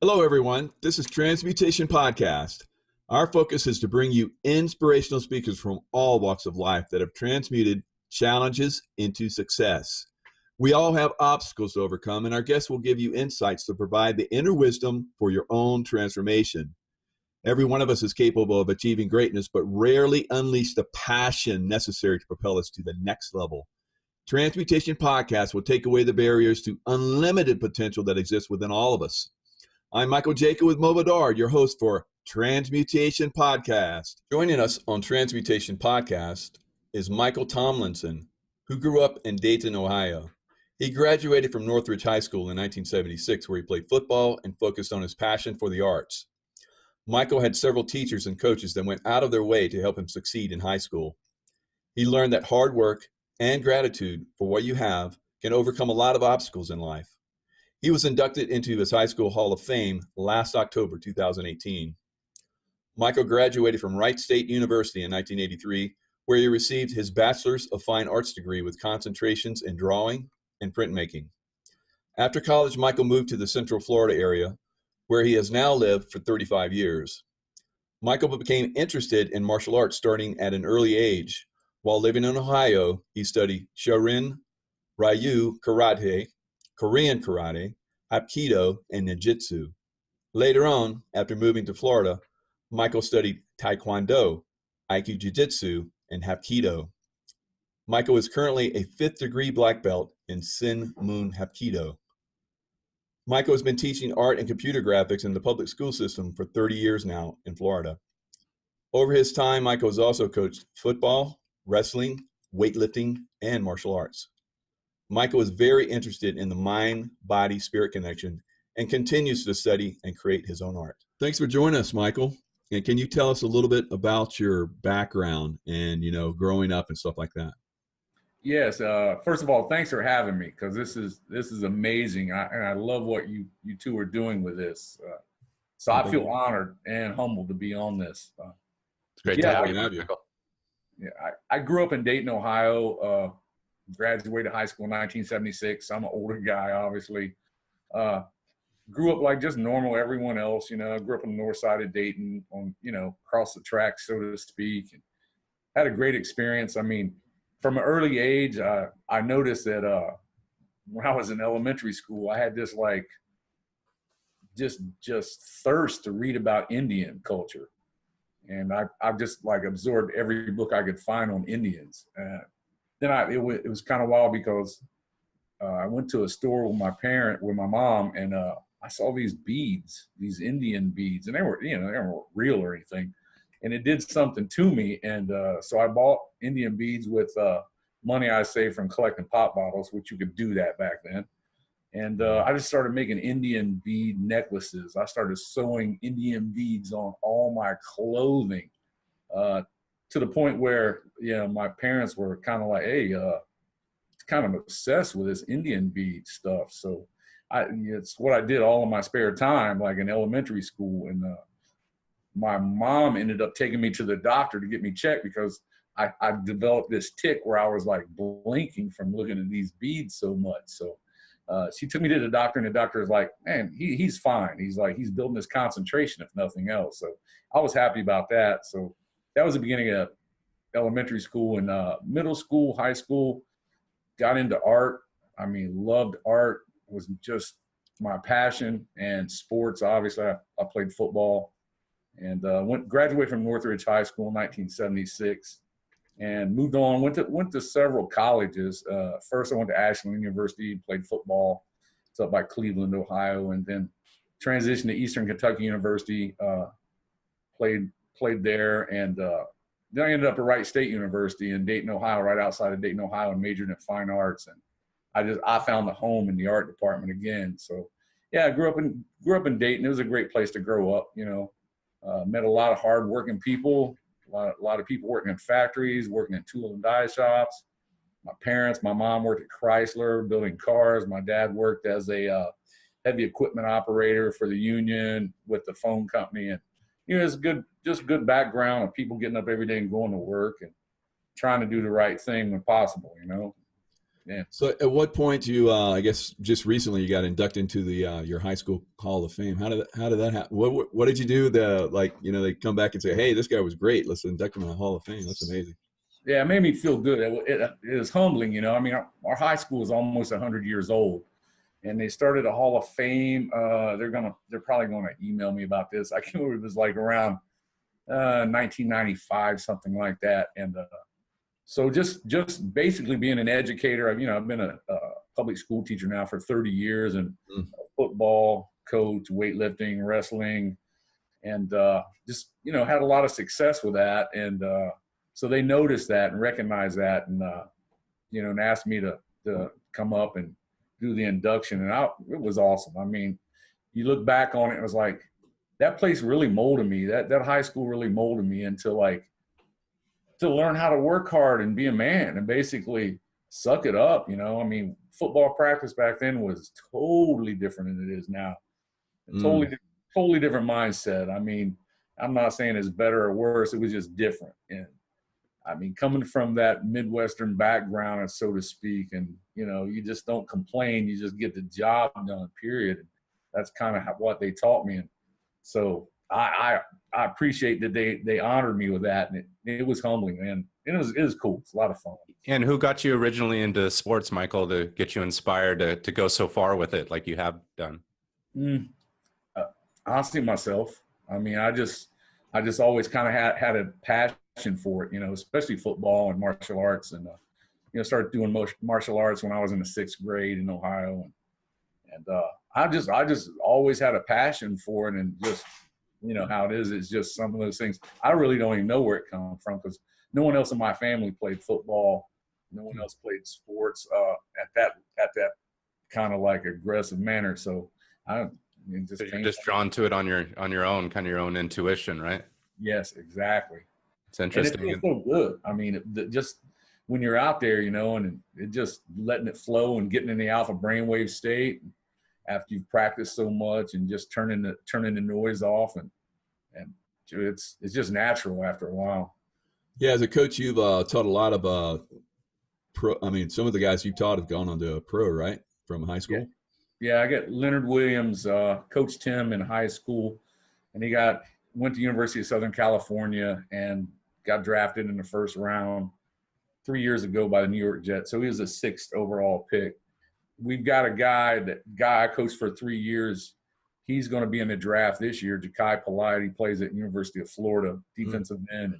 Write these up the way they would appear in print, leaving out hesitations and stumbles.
Hello, everyone. This is Transmutation Podcast. Our focus is to bring you inspirational speakers from all walks of life that have transmuted challenges into success. We all have obstacles to overcome, and our guests will give you insights to provide the inner wisdom for your own transformation. Every one of us is capable of achieving greatness, but rarely unleash the passion necessary to propel us to the next level. Transmutation Podcast will take away the barriers to unlimited potential that exists within all of us. I'm Michael Jaco with Moe Bedard, your host for Transmutation Podcast. Joining us on Transmutation Podcast is Michael Tomlison, who grew up in Dayton, Ohio. He graduated from Northridge High School in 1976, where he played football and focused on his passion for the arts. Michael had several teachers and coaches that went out of their way to help him succeed in high school. He learned that hard work and gratitude for what you have can overcome a lot of obstacles in life. He was inducted into his high school Hall of Fame last October 2018. Michael graduated from Wright State University in 1983, where he received his Bachelor's of Fine Arts degree with concentrations in drawing and printmaking. After college, Michael moved to the Central Florida area, where he has now lived for 35 years. Michael became interested in martial arts starting at an early age. While living in Ohio, he studied Shorin, Ryu Karate, Korean Karate, Hapkido, and Ninjutsu. Later on, after moving to Florida, Michael studied Taekwondo, Aikido Jiu-Jitsu, and Hapkido. Michael is currently a 5th degree black belt in Sin Moon Hapkido. Michael has been teaching art and computer graphics in the public school system for 30 years now in Florida. Over his time, Michael has also coached football, wrestling, weightlifting, and martial arts. Michael is very interested in the mind-body-spirit connection and continues to study and create his own art. Thanks for joining us, Michael. And can you tell us a little bit about your background and, growing up and stuff like that? Yes. First of all, thanks for having me, because this is amazing. And I love what you two are doing with this. So I feel honored and humbled to be on this. It's great to have you. Yeah, I grew up in Dayton, Ohio. Graduated high school in 1976. I'm an older guy, obviously. Grew up like just normal everyone else. Grew up on the north side of Dayton, on across the tracks, so to speak. And had a great experience. I mean, from an early age, I noticed that when I was in elementary school, I had this like just thirst to read about Indian culture, and I just like absorbed every book I could find on Indians. Then it was kind of wild because I went to a store with my mom, and I saw these beads, these Indian beads, and they weren't real or anything. And it did something to me. And so I bought Indian beads with money I saved from collecting pop bottles, which you could do that back then. And I just started making Indian bead necklaces. I started sewing Indian beads on all my clothing, to the point where, my parents were kind of like, hey, kind of obsessed with this Indian bead stuff. So it's what I did all in my spare time, like in elementary school. And my mom ended up taking me to the doctor to get me checked, because I developed this tic where I was like blinking from looking at these beads so much. So she took me to the doctor, and the doctor was like, man, he's fine. He's like, he's building his concentration, if nothing else. So I was happy about that. So that was the beginning of elementary school. And middle school, high school, got into art. I mean, loved art, was just my passion. And sports, obviously, I played football. And graduated from Northridge High School in 1976, and moved on. Went to several colleges. First, I went to Ashland University, played football. It's up by Cleveland, Ohio, and then transitioned to Eastern Kentucky University. Played there, and then I ended up at Wright State University in Dayton, Ohio, right outside of Dayton, Ohio, and majored in fine arts. And I found the home in the art department again. So yeah, I grew up in Dayton. It was a great place to grow up. Met a lot of hardworking people, a lot of people working in factories, working in tool and die shops. My mom worked at Chrysler building cars. My dad worked as a heavy equipment operator for the union with the phone company. And it's good background of people getting up every day and going to work and trying to do the right thing when possible. Yeah. So at what point do you, I guess just recently you got inducted into the your high school Hall of Fame. How did that happen? What did you do? They come back and say, hey, this guy was great. Let's induct him in the Hall of Fame. That's amazing. Yeah, it made me feel good. It was humbling, you know. I mean, our high school is almost 100 years old, and they started a Hall of Fame. They're probably gonna email me about this. I can't remember. It was like around 1995, something like that. And so just basically being an educator. I've been a public school teacher now for 30 years, and football coach, weightlifting, wrestling, and just had a lot of success with that. And so they noticed that and recognized that, and and asked me to come up and do the induction. And it was awesome. I mean, you look back on it, it was like that place really molded me. That high school really molded me into to learn how to work hard and be a man and basically suck it up. I mean, football practice back then was totally different than it is now. Totally different mindset. I mean, I'm not saying it's better or worse. It was just different. And I mean, coming from that Midwestern background, so to speak, and, you just don't complain. You just get the job done, period. That's kind of what they taught me. And so I appreciate that they honored me with that. And it was humbling, man. It was cool. It's a lot of fun. And who got you originally into sports, Michael, to get you inspired to go so far with it like you have done? Honestly, myself. I mean, I just always kind of had a passion for it, especially football and martial arts. And, started doing martial arts when I was in the 6th grade in Ohio. And I just always had a passion for it. And just, how it is, it's just some of those things. I really don't even know where it comes from, because no one else in my family played football. No one else played sports at that kind of like aggressive manner. So you're just drawn to it on your own, kind of your own intuition, right? Yes, exactly. It's interesting. And it feels so good. I mean, just when you're out there, and it just letting it flow and getting in the alpha brainwave state after you've practiced so much, and just turning the noise off, and it's just natural after a while. Yeah, as a coach, you've taught a lot of pro. I mean, some of the guys you taught have gone on to a pro, right, from high school. Yeah, I got Leonard Williams, coached him in high school, and he went to University of Southern California and got drafted in the first round 3 years ago by the New York Jets. So he was a 6th overall pick. We've got a guy I coached for 3 years. He's going to be in the draft this year. Ja'Kai Polite. He plays at University of Florida, defensive end.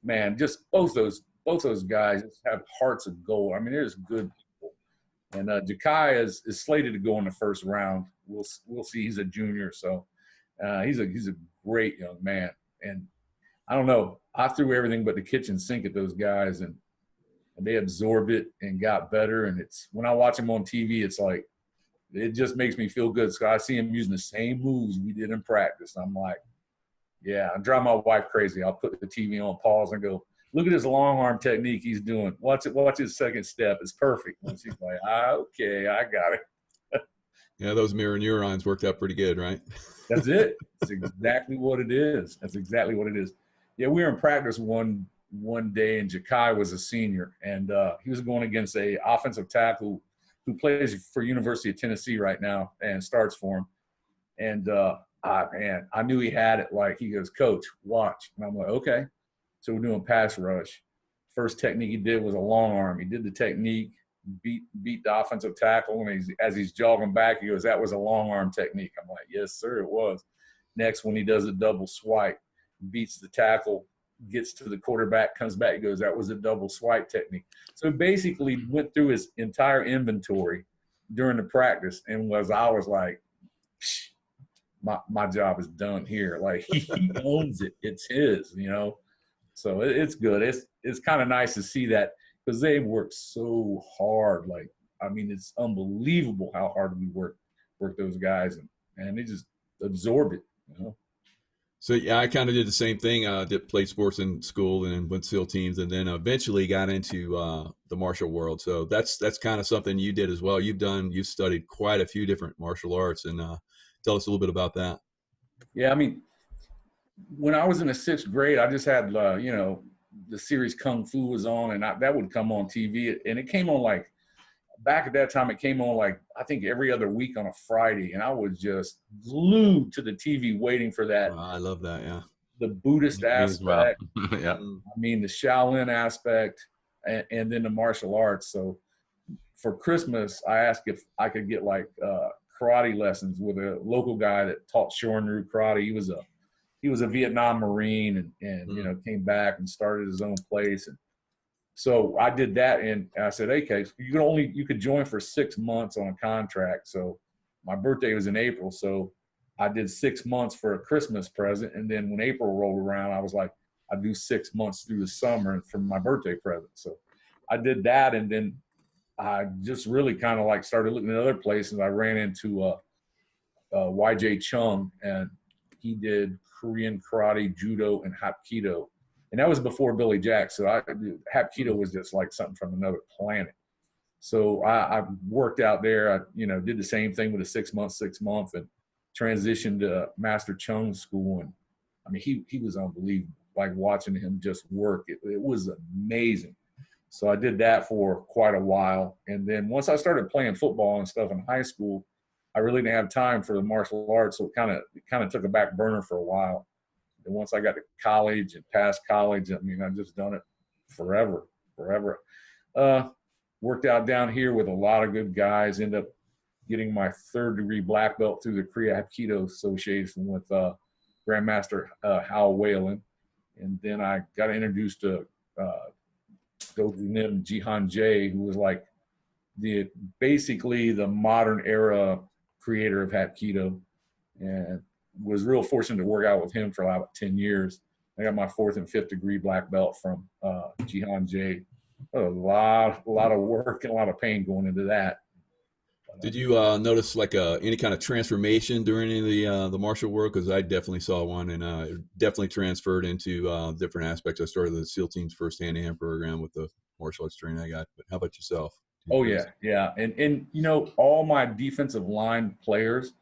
Man, just both those guys just have hearts of gold. I mean, they're just good people. And Ja'Kai is slated to go in the first round. We'll see. He's a junior, so he's a great young man. And I don't know. I threw everything but the kitchen sink at those guys, and they absorbed it and got better. And it's when I watch them on TV, it's like it just makes me feel good. So I see him using the same moves we did in practice. I'm like, yeah, I drive my wife crazy. I'll put the TV on pause and go, look at his long arm technique he's doing. Watch his second step. It's perfect. And she's like, okay, I got it. Yeah, those mirror neurons worked out pretty good, right? That's it. That's exactly what it is. Yeah, we were in practice one day, and Ja'Kai was a senior, and he was going against a offensive tackle who plays for University of Tennessee right now and starts for him. And I knew he had it. Like, he goes, "Coach, watch." And I'm like, okay. So we're doing pass rush. First technique he did was a long arm. He did the technique, beat the offensive tackle, and as he's jogging back, he goes, "That was a long arm technique." I'm like, "Yes, sir, it was." Next, when he does a double swipe, beats the tackle, gets to the quarterback, comes back, he goes, "That was a double swipe technique." So basically went through his entire inventory during the practice, and I was like, my job is done here. Like, he owns it. It's his, So it's good. It's kind of nice to see that, because they work so hard. Like, I mean, it's unbelievable how hard we work those guys, and they just absorb it, So yeah, I kind of did the same thing. I played sports in school and then went SEAL teams, and then eventually got into the martial world. So that's kind of something you did as well. You've studied quite a few different martial arts, and tell us a little bit about that. Yeah, I mean, when I was in the 6th grade, I just had the series Kung Fu was on, and that would come on TV, and it came on like back at that time, it came on like, I think every other week on a Friday. And I was just glued to the TV waiting for that. Wow, I love that. Yeah. The Buddhist Me as well. aspect. Yeah. I mean, the Shaolin aspect and then the martial arts. So for Christmas, I asked if I could get like karate lessons with a local guy that taught Shorin-ryu karate. He was a Vietnam Marine and you know, came back and started his own place. And so I did that, and I said, okay, you could join for 6 months on a contract. So my birthday was in April, so I did 6 months for a Christmas present. And then when April rolled around, I was like, I'd do 6 months through the summer for my birthday present. So I did that, and then I just really kind of like started looking at other places. I ran into YJ Chung, and he did Korean karate, judo, and hapkido. And that was before Billy Jack. So hapkido was just like something from another planet. So I worked out there. I, you know, did the same thing with a 6 month, and transitioned to Master Chung's school. And I mean, he was unbelievable. Like watching him just work, it was amazing. So I did that for quite a while. And then once I started playing football and stuff in high school, I really didn't have time for the martial arts. So it kind of took a back burner for a while. And once I got to college and past college, I mean, I've just done it forever. Worked out down here with a lot of good guys, ended up getting my 3rd degree black belt through the Korea Hapkido Association with Grandmaster Hal Whalen. And then I got introduced to Doji Nim Jihan Jae, who was like basically the modern era creator of Hapkido, and was real fortunate to work out with him for about 10 years. I got my 4th and 5th degree black belt from Jihan Jae. A lot of work and a lot of pain going into that. Did you notice like any kind of transformation during any of the martial work? Because I definitely saw one, and it definitely transferred into different aspects. I started the SEAL Team's first hand-to-hand program with the martial arts training I got. But how about yourself? Oh yeah, and you know, all my defensive line players,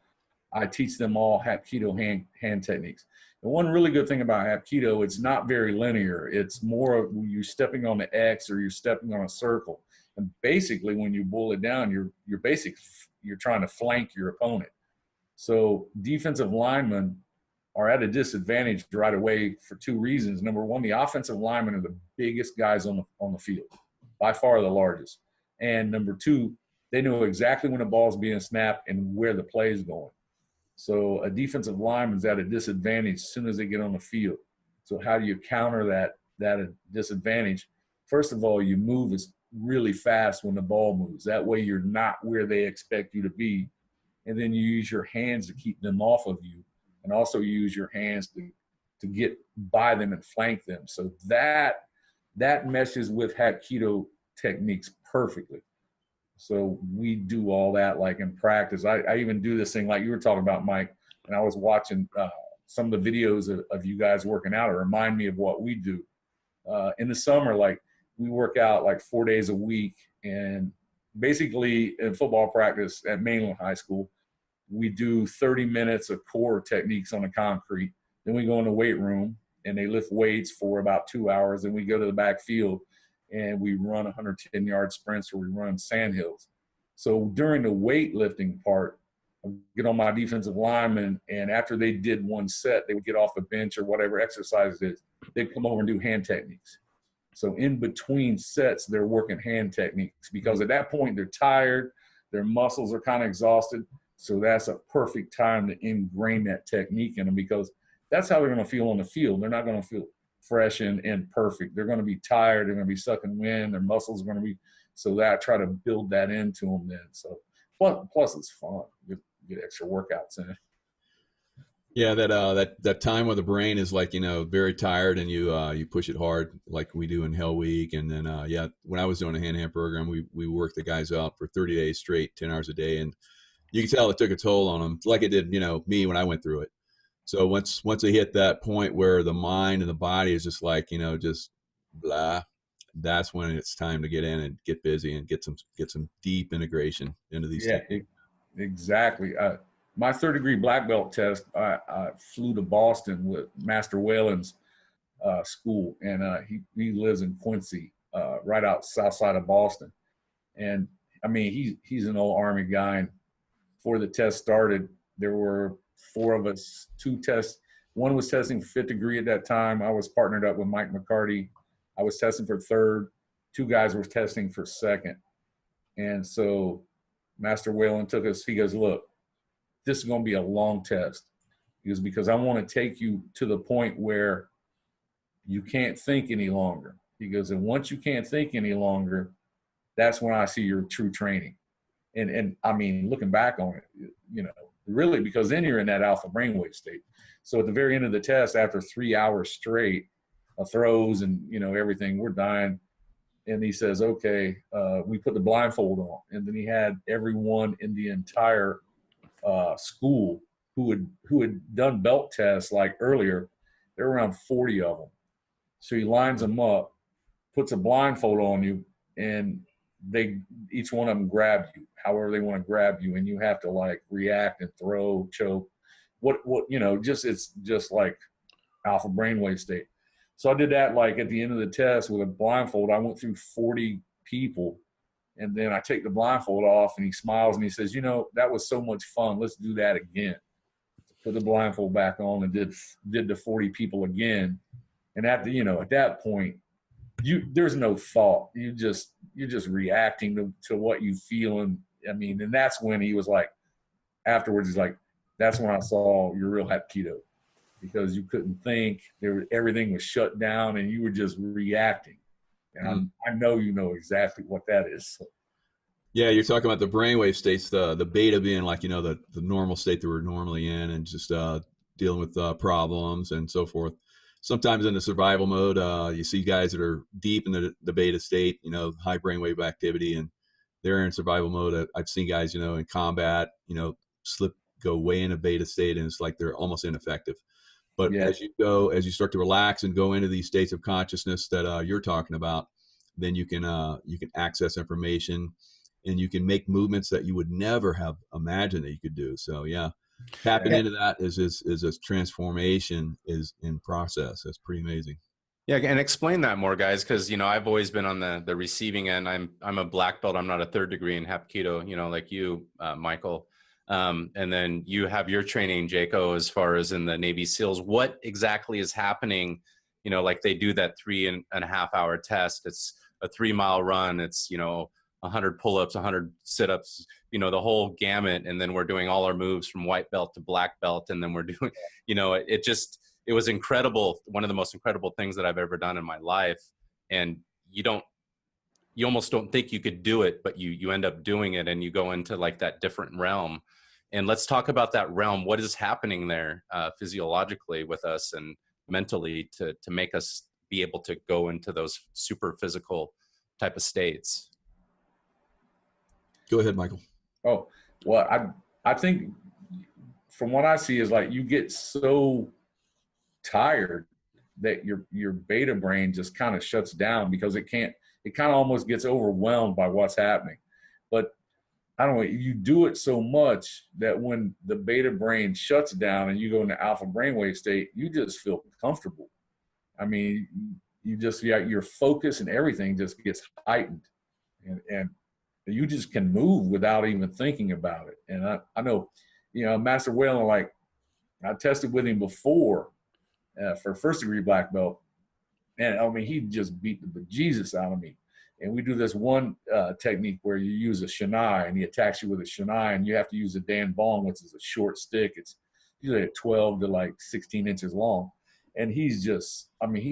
I teach them all Hapkido hand techniques. And one really good thing about Hapkido, it's not very linear. It's more of you're stepping on the X or you're stepping on a circle. And basically, when you boil it down, you're trying to flank your opponent. So defensive linemen are at a disadvantage right away for 2 reasons. Number one, the offensive linemen are the biggest guys on the field, by far the largest. And number 2, they know exactly when the ball's being snapped and where the play is going. So a defensive lineman's at a disadvantage as soon as they get on the field. So how do you counter that disadvantage? First of all, you move really fast when the ball moves. That way you're not where they expect you to be. And then you use your hands to keep them off of you, and also use your hands to get by them and flank them. So that meshes with Hapkido techniques perfectly. So we do all that like in practice. I even do this thing like you were talking about, Mike, and I was watching some of the videos of you guys working out. It remind me of what we do. In the summer, like we work out like 4 days a week, and basically in football practice at Mainland High School, we do 30 minutes of core techniques on the concrete. Then we go in the weight room and they lift weights for about 2 hours. And we go to the back field and we run 110-yard sprints, or we run sand hills. So during the weightlifting part, I get on my defensive lineman, and after they did one set, they would get off the bench or whatever exercise it is, they'd come over and do hand techniques. So in between sets, they're working hand techniques, because at that point they're tired, their muscles are kind of exhausted. So that's a perfect time to ingrain that technique in them, because that's how they're going to feel on the field. They're not going to feel fresh and perfect. They're going to be tired. They're going to be sucking wind. Their muscles are going to be, so that I try to build that into them then. So plus it's fun. Get extra workouts in it. Yeah, that time where the brain is like, very tired, and you push it hard like we do in Hell Week. And then when I was doing a hand-to-hand program, we worked the guys out for 30 days straight, 10 hours a day, and you can tell it took a toll on them, like it did me when I went through it. So once they hit that point where the mind and the body is just like just blah, that's when it's time to get in and get busy and get some deep integration into these things. Exactly. My 3rd degree black belt test, I flew to Boston with Master Whalen's school, and he lives in Quincy, right out south side of Boston. And I mean, he's an old Army guy, and before the test started, there were 4 of us, 2 tests. One was testing for 5th degree at that time. I was partnered up with Mike McCarty. I was testing for 3rd. 2 guys were testing for 2nd. And so Master Whalen took us, he goes, look, this is going to be a long test. He goes, because I want to take you to the point where you can't think any longer. He goes, and once you can't think any longer, that's when I see your true training. And I mean, looking back on it, you know, really, because then you're in that alpha brainwave state. So at the very end of the test, after 3 hours straight of throws and, you know, everything, we're dying. And he says, okay, we put the blindfold on. And then he had everyone in the entire school who had done belt tests like earlier. There were around 40 of them. So he lines them up, puts a blindfold on you, and each one of them grab you, however they want to grab you, and you have to like react and throw, choke, what you know, it's just like alpha brainwave state. So I did that like at the end of the test with a blindfold. I went through 40 people, and then I take the blindfold off, and he smiles and he says, you know, that was so much fun. Let's do that again. Put the blindfold back on and did the 40 people again. And at that point, there's no thought. You're just reacting to what you feel. And I mean, and that's when he was like, afterwards, he's like, that's when I saw your real Hapkido, because you couldn't think. Everything was shut down, and you were just reacting. And I know you know exactly what that is. Yeah, you're talking about the brainwave states, the beta being like, you know, the normal state that we're normally in, and just dealing with problems and so forth. Sometimes in the survival mode, you see guys that are deep in the beta state, you know, high brainwave activity, and they're in survival mode. I've seen guys, you know, in combat, you know, go way into beta state, and it's like they're almost ineffective. But Yeah. as you start to relax and go into these states of consciousness that you're talking about, then you can access information, and you can make movements that you would never have imagined that you could do. So yeah, tapping into that is a transformation is in process. That's pretty amazing. Yeah, and explain that more, guys, because, you know, I've always been on the receiving end. I'm a black belt. I'm not a 3rd degree in Hapkido, you know, like you, Michael. And then you have your training, Jaco, as far as in the Navy SEALs. What exactly is happening? You know, like they do that 3.5 hour test. It's a 3-mile run. It's, you know, 100 pull-ups, 100 sit-ups, you know, the whole gamut. And then we're doing all our moves from white belt to black belt. And then we're doing, you know, it was incredible. One of the most incredible things that I've ever done in my life. And you almost don't think you could do it, but you end up doing it, and you go into like that different realm. And let's talk about that realm. What is happening there physiologically with us and mentally to make us be able to go into those super physical type of states? Go ahead, Michael. Oh, well, I think from what I see is like you get so tired that your beta brain just kind of shuts down, because it kind of almost gets overwhelmed by what's happening. But I don't know, you do it so much that when the beta brain shuts down and you go into alpha brainwave state, you just feel comfortable. I mean, your focus and everything just gets heightened, and you just can move without even thinking about it. And I know, you know, Master Whalen, like I tested with him before for 1st degree black belt, and I mean, he just beat the bejesus out of me. And we do this one technique where you use a shanai, and he attacks you with a shanai, and you have to use a dan bong, which is a short stick. It's usually at 12 to like 16 inches long. And he's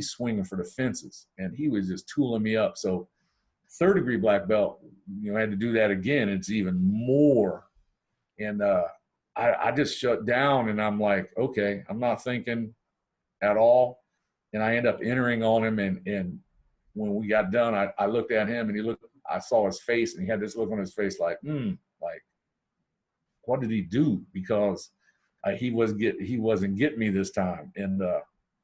swinging for the fences, and he was just tooling me up. So 3rd degree black belt, you know, I had to do that again. It's even more. And I just shut down, and I'm like, okay, I'm not thinking at all. And I end up entering on him, and when we got done, I looked at him, and I saw his face, and he had this look on his face like, like, what did he do? Because he wasn't getting me this time. And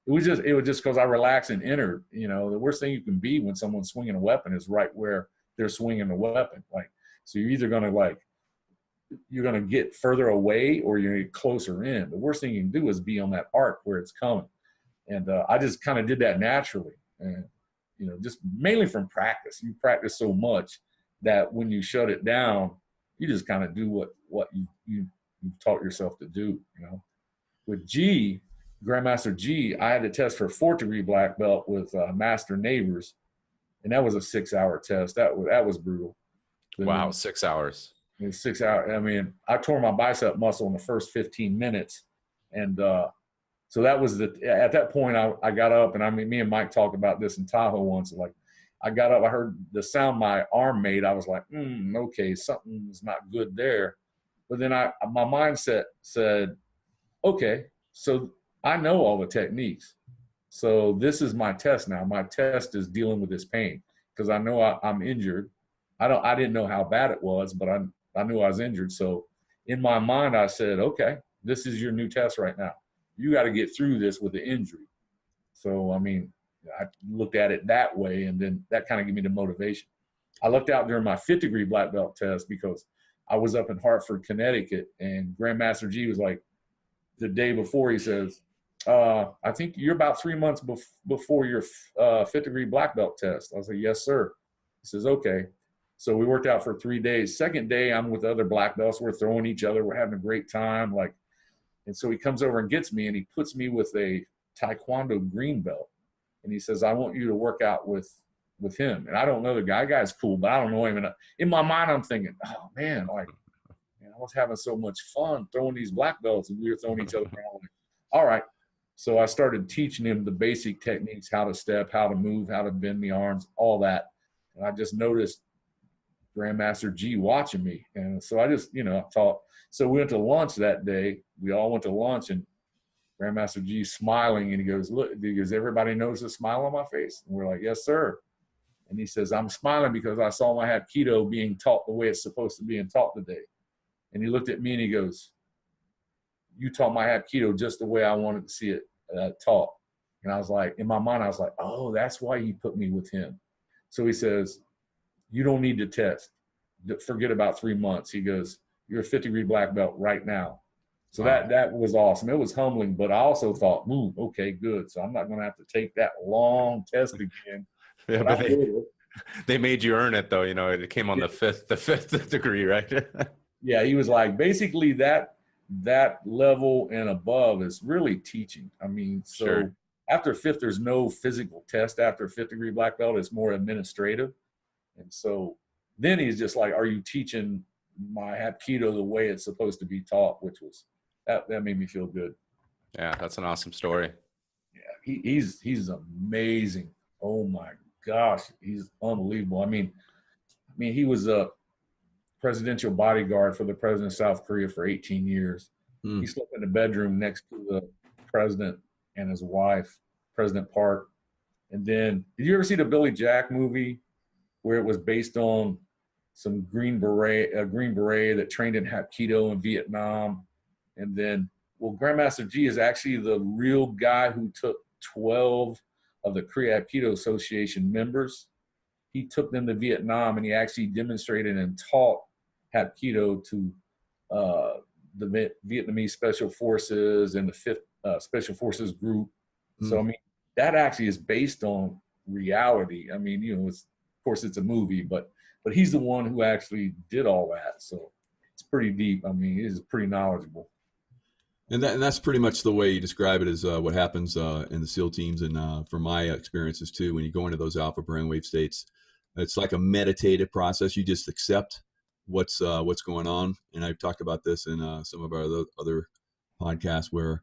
it was just because I relaxed and entered. You know, the worst thing you can be when someone's swinging a weapon is right where they're swinging the weapon. Like, so you're either going to get further away, or you're going to get closer in. The worst thing you can do is be on that arc where it's coming. And I just kind of did that naturally. And, you know, just mainly from practice. You practice so much that when you shut it down, you just kind of do what you taught yourself to do, you know. With G, Grandmaster G, I had to test for 4th degree black belt with Master Neighbors, and that was a 6-hour test. That was brutal. Wow, 6 hours. It was 6 hours. I mean, I tore my bicep muscle in the first 15 minutes, and so that was at that point I got up, and I mean, me and Mike talked about this in Tahoe once. Like, I got up, I heard the sound my arm made. I was like, okay, something's not good there. But then my mindset said, okay, so I know all the techniques. So this is my test now. My test is dealing with this pain because I know I'm injured. I didn't know how bad it was, but I knew I was injured. So in my mind, I said, okay, this is your new test right now. You got to get through this with the injury. So, I mean, I looked at it that way, and then that kind of gave me the motivation. I looked out during my 5th degree black belt test because I was up in Hartford, Connecticut, and Grandmaster G was like, the day before, he says, I think you're about 3 months before your 5th degree black belt test. I was like, yes, sir. He says, okay. So we worked out for 3 days. Second day, I'm with other black belts. We're throwing each other. We're having a great time. And so he comes over and gets me, and he puts me with a Taekwondo green belt. And he says, I want you to work out with him. And I don't know the guy. The guy's cool, but I don't know him. And in my mind, I'm thinking, oh, man, I was having so much fun throwing these black belts, and we were throwing each other around. Like, all right. So I started teaching him the basic techniques, how to step, how to move, how to bend the arms, all that. And I just noticed Grandmaster G watching me. And so I just, thought, so we went to lunch that day. We all went to lunch, and Grandmaster G smiling, and he goes, look, does everybody notice a smile on my face? And we're like, yes, sir. And he says, I'm smiling because I saw my Hapkido being taught the way it's supposed to be taught today. And he looked at me and he goes, you taught my Hapkido just the way I wanted to see it taught. And I was like, in my mind, I was like, oh, that's why he put me with him. So he says, you don't need to test. Forget about 3 months. He goes, you're a 5th degree black belt right now. So that was awesome. It was humbling, but I also thought, okay, good. So I'm not going to have to take that long test again. Yeah, but they made you earn it, though. It came on the fifth degree, right? Yeah, he was like, basically that level and above is really teaching. I mean, so sure. After 5th, there's no physical test. After 5th degree black belt, it's more administrative. And so then he's just like, are you teaching my Hapkido the way it's supposed to be taught? Which was, that made me feel good. Yeah, that's an awesome story. Yeah, he's amazing. Oh my gosh, he's unbelievable. I mean, he was a presidential bodyguard for the president of South Korea for 18 years. He slept in the bedroom next to the president and his wife, President Park. And then, did you ever see the Billy Jack movie where it was based on some Green Beret that trained in Hapkido in Vietnam? And then, well, Grandmaster G is actually the real guy who took 12 of the Korea Hapkido Association members. He took them to Vietnam, and he actually demonstrated and taught Hapkido to the Vietnamese Special Forces and the 5th Special Forces Group. So, I mean, that actually is based on reality. I mean, of course, it's a movie, but he's the one who actually did all that. So it's pretty deep. I mean, he's pretty knowledgeable. And that's pretty much the way you describe it, is what happens in the SEAL teams. And from my experiences too, when you go into those alpha brainwave states, it's like a meditative process. You just accept what's going on. And I've talked about this in some of our other podcasts, where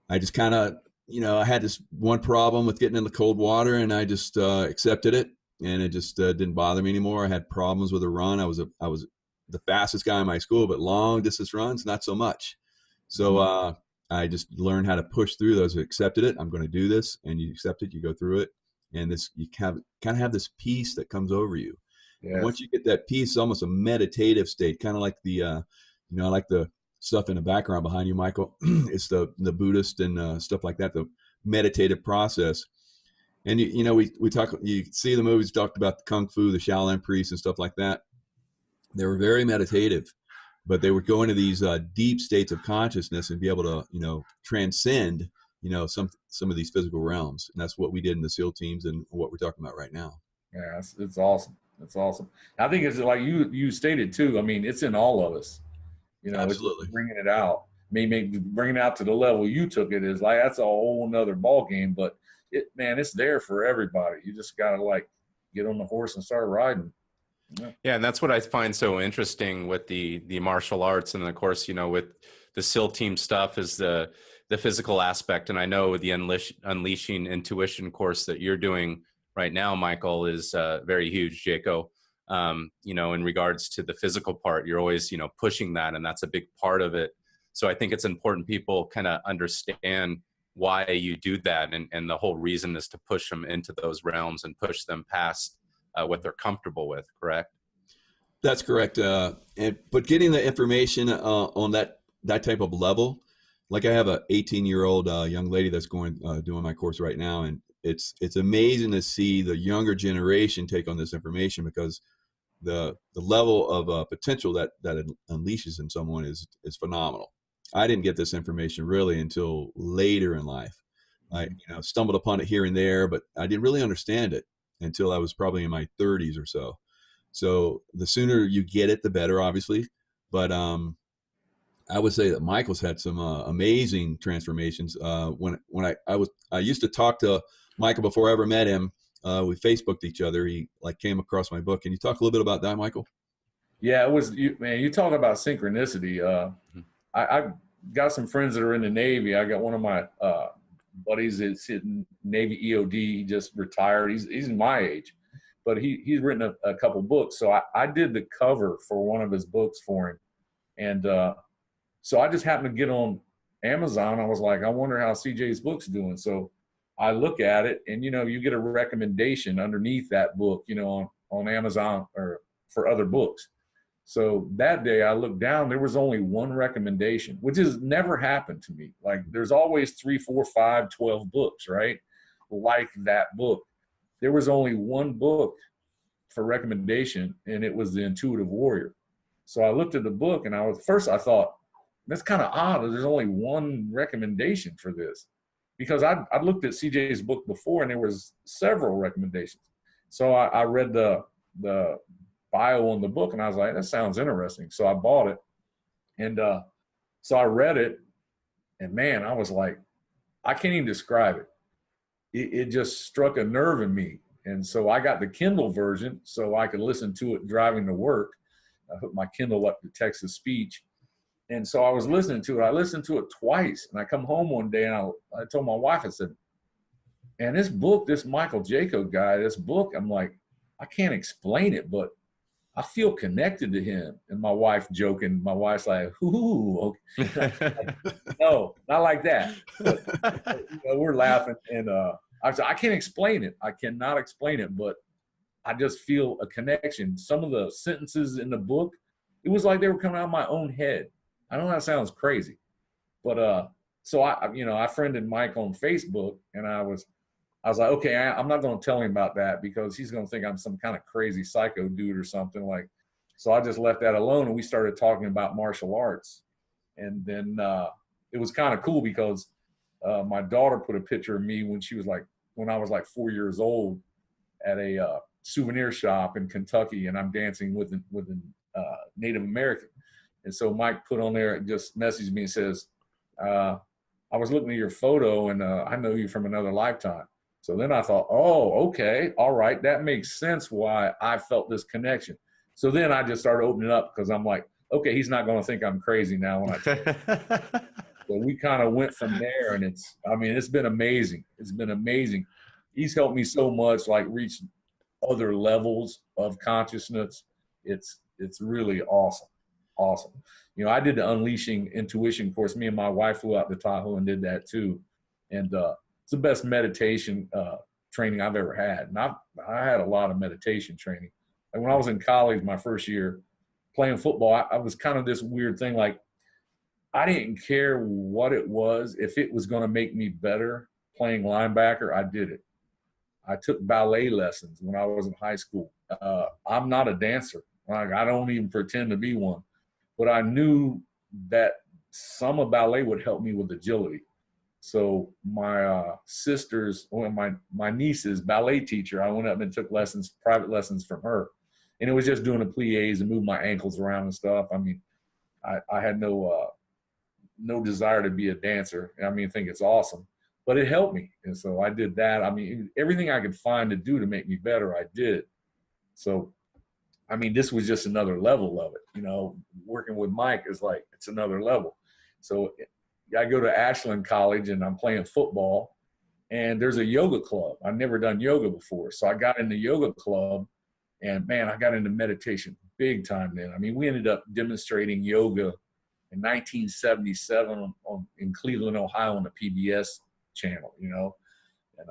I just kind of, I had this one problem with getting in the cold water, and I just accepted it, and it just didn't bother me anymore. I had problems with a run. I was the fastest guy in my school, but long distance runs, not so much. So I just learned how to push through those. Accepted it. I'm going to do this, and you accept it. You go through it, and you kind of have this peace that comes over you. Yes. Once you get that peace, it's almost a meditative state, kind of like the, I like the stuff in the background behind you, Michael. It's the Buddhist and stuff like that, the meditative process. And we talk. You see the movies talked about the kung fu, the Shaolin priests, and stuff like that. They were very meditative, but they would go into these deep states of consciousness and be able to, transcend, some of these physical realms. And that's what we did in the SEAL teams and what we're talking about right now. Yeah, it's awesome. That's awesome. I think it's like you stated too. I mean, it's in all of us. You know, Absolutely. it's bringing it out. Maybe bringing it out to the level you took it is like, that's a whole nother ball game. But it's there for everybody. You just gotta like get on the horse and start riding. Yeah, and that's what I find so interesting with the martial arts, and of course, you know, with the SEAL team stuff is the physical aspect. And I know the Unleashing Intuition course that you're doing right now, Michael, is very huge, Jaco. You know, in regards to the physical part, you're always, you know, pushing that, and that's a big part of it. So I think it's important people kind of understand why you do that, and the whole reason is to push them into those realms and push them past what they're comfortable with. Correct? That's correct. But getting the information on that type of level, like I have a 18-year-old young lady that's going doing my course right now, and it's amazing to see the younger generation take on this information, because the level of potential that it unleashes in someone is phenomenal. I didn't get this information really until later in life. I stumbled upon it here and there, but I didn't really understand it until I was probably in my 30s or so. So the sooner you get it, the better, obviously. But I would say that Michael's had some amazing transformations. When I used to talk to Michael before I ever met him. We Facebooked each other. He came across my book. Can you talk a little bit about that, Michael? Yeah, it was you talk about synchronicity. I got some friends that are in the Navy. I got one of my buddies that's in Navy EOD. He just retired. He's my age, but he's written a couple books. So I did the cover for one of his books for him, and so I just happened to get on Amazon. I was like, I wonder how CJ's book's doing. So I look at it, and you get a recommendation underneath that book, on Amazon or for other books. So that day I looked down, there was only one recommendation, which has never happened to me. Like there's always 3, 4, 5, 12 books, right? Like that book. There was only one book for recommendation, and it was The Intuitive Warrior. So I looked at the book, and I thought, that's kind of odd that there's only one recommendation for this, because I looked at CJ's book before, and there was several recommendations. So I read the bio on the book, and I was like, that sounds interesting. So I bought it, and so I read it, and man, I was like, I can't even describe it. It just struck a nerve in me. And so I got the Kindle version so I could listen to it driving to work. I hooked my Kindle up to text-to-speech. And so I was listening to it. I listened to it twice. And I come home one day, and I told my wife, I said, and this book, this Michael Jaco guy, this book, I'm like, I can't explain it, but I feel connected to him. And my wife joking, my wife's like, ooh, okay. No, not like that. But, we're laughing. And I said, I can't explain it. I cannot explain it, but I just feel a connection. Some of the sentences in the book, it was like they were coming out of my own head. I know that sounds crazy, but so I friended Mike on Facebook, and I was like, okay, I'm not going to tell him about that because he's going to think I'm some kind of crazy psycho dude or something like. So I just left that alone, and we started talking about martial arts, and then it was kind of cool because my daughter put a picture of me when I was like 4 years old at a souvenir shop in Kentucky, and I'm dancing with a Native American. And so Mike put on there, just messaged me and says, I was looking at your photo, and I know you from another lifetime. So then I thought, oh, okay, all right, that makes sense why I felt this connection. So then I just started opening up because I'm like, okay, he's not going to think I'm crazy now when I tell him. So we kind of went from there, and it's been amazing. It's been amazing. He's helped me so much, like reach other levels of consciousness. It's really awesome. Awesome. I did the Unleashing Intuition course. Me and my wife flew out to Tahoe and did that too. And it's the best meditation training I've ever had. And I had a lot of meditation training. Like when I was in college, my first year playing football, I was kind of this weird thing. Like I didn't care what it was. If it was going to make me better playing linebacker, I did it. I took ballet lessons when I was in high school. I'm not a dancer. Like I don't even pretend to be one. But I knew that some of ballet would help me with agility. So my my niece's ballet teacher, I went up and took private lessons from her. And it was just doing the plies and move my ankles around and stuff. I mean, I had no desire to be a dancer. I mean, I think it's awesome, but it helped me. And so I did that. I mean, everything I could find to do to make me better, I did. So, I mean, this was just another level of it. You know, working with Mike is like, it's another level. So I go to Ashland College and I'm playing football, and there's a yoga club. I've never done yoga before. So I got in the yoga club, and man, I got into meditation big time then. I mean, we ended up demonstrating yoga in 1977 in Cleveland, Ohio on the PBS channel, you know. And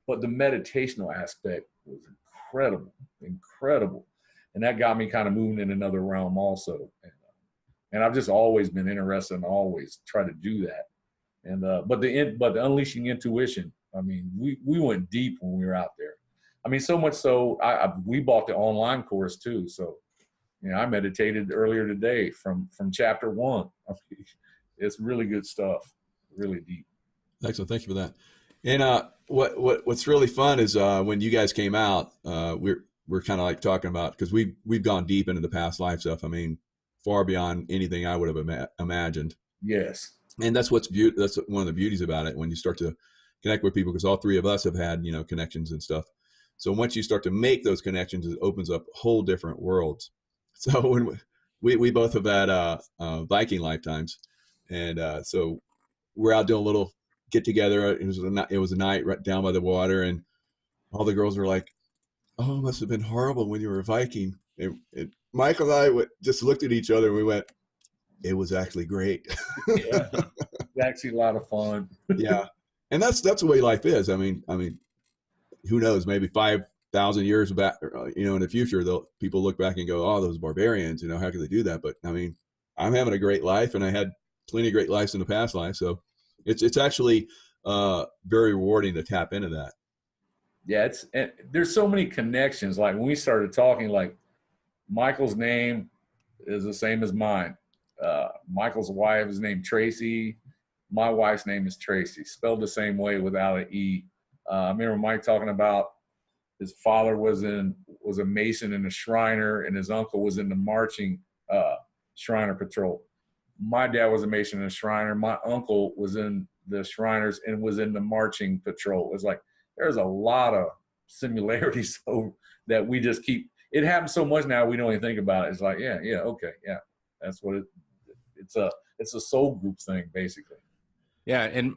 but the meditational aspect was incredible. And that got me kind of moving in another realm also. And I've just always been interested and always try to do that. And but the unleashing intuition, I mean, we went deep when we were out there. I mean, so much so we bought the online course too. So, you know, I meditated earlier today from chapter 1. I mean, it's really good stuff, really deep. Excellent, thank you for that. And what's really fun is when you guys came out, we're kind of like talking about, because we've gone deep into the past life stuff. I mean, far beyond anything I would have imagined. Yes. And that's that's one of the beauties about it, when you start to connect with people, because all three of us have had, you know, connections and stuff. So once you start to make those connections, it opens up whole different worlds. So when we both have had Viking lifetimes, and so we're out doing a little get together. It was a night right down by the water, and all the girls were like, "Oh, it must have been horrible when you were a Viking." And Michael and I just looked at each other, and we went, "It was actually great." Yeah, it's actually a lot of fun. Yeah, and that's the way life is. I mean, who knows? Maybe 5,000 years back, you know, in the future, people look back and go, "Oh, those barbarians, you know, how could they do that?" But I mean, I'm having a great life, and I had plenty of great lives in the past life, so it's actually very rewarding to tap into that. Yeah, there's so many connections. Like when we started talking, like Michael's name is the same as mine. Michael's wife is named Tracy. My wife's name is Tracy, spelled the same way without an E. I remember Mike talking about his father was a Mason and a Shriner, and his uncle was in the marching Shriner patrol. My dad was a Mason and a Shriner. My uncle was in the Shriners and was in the marching patrol. It's like there's a lot of similarities so that we just keep. It happens so much now we don't even think about it. It's like yeah, okay, yeah, that's what it's a soul group thing basically. Yeah, and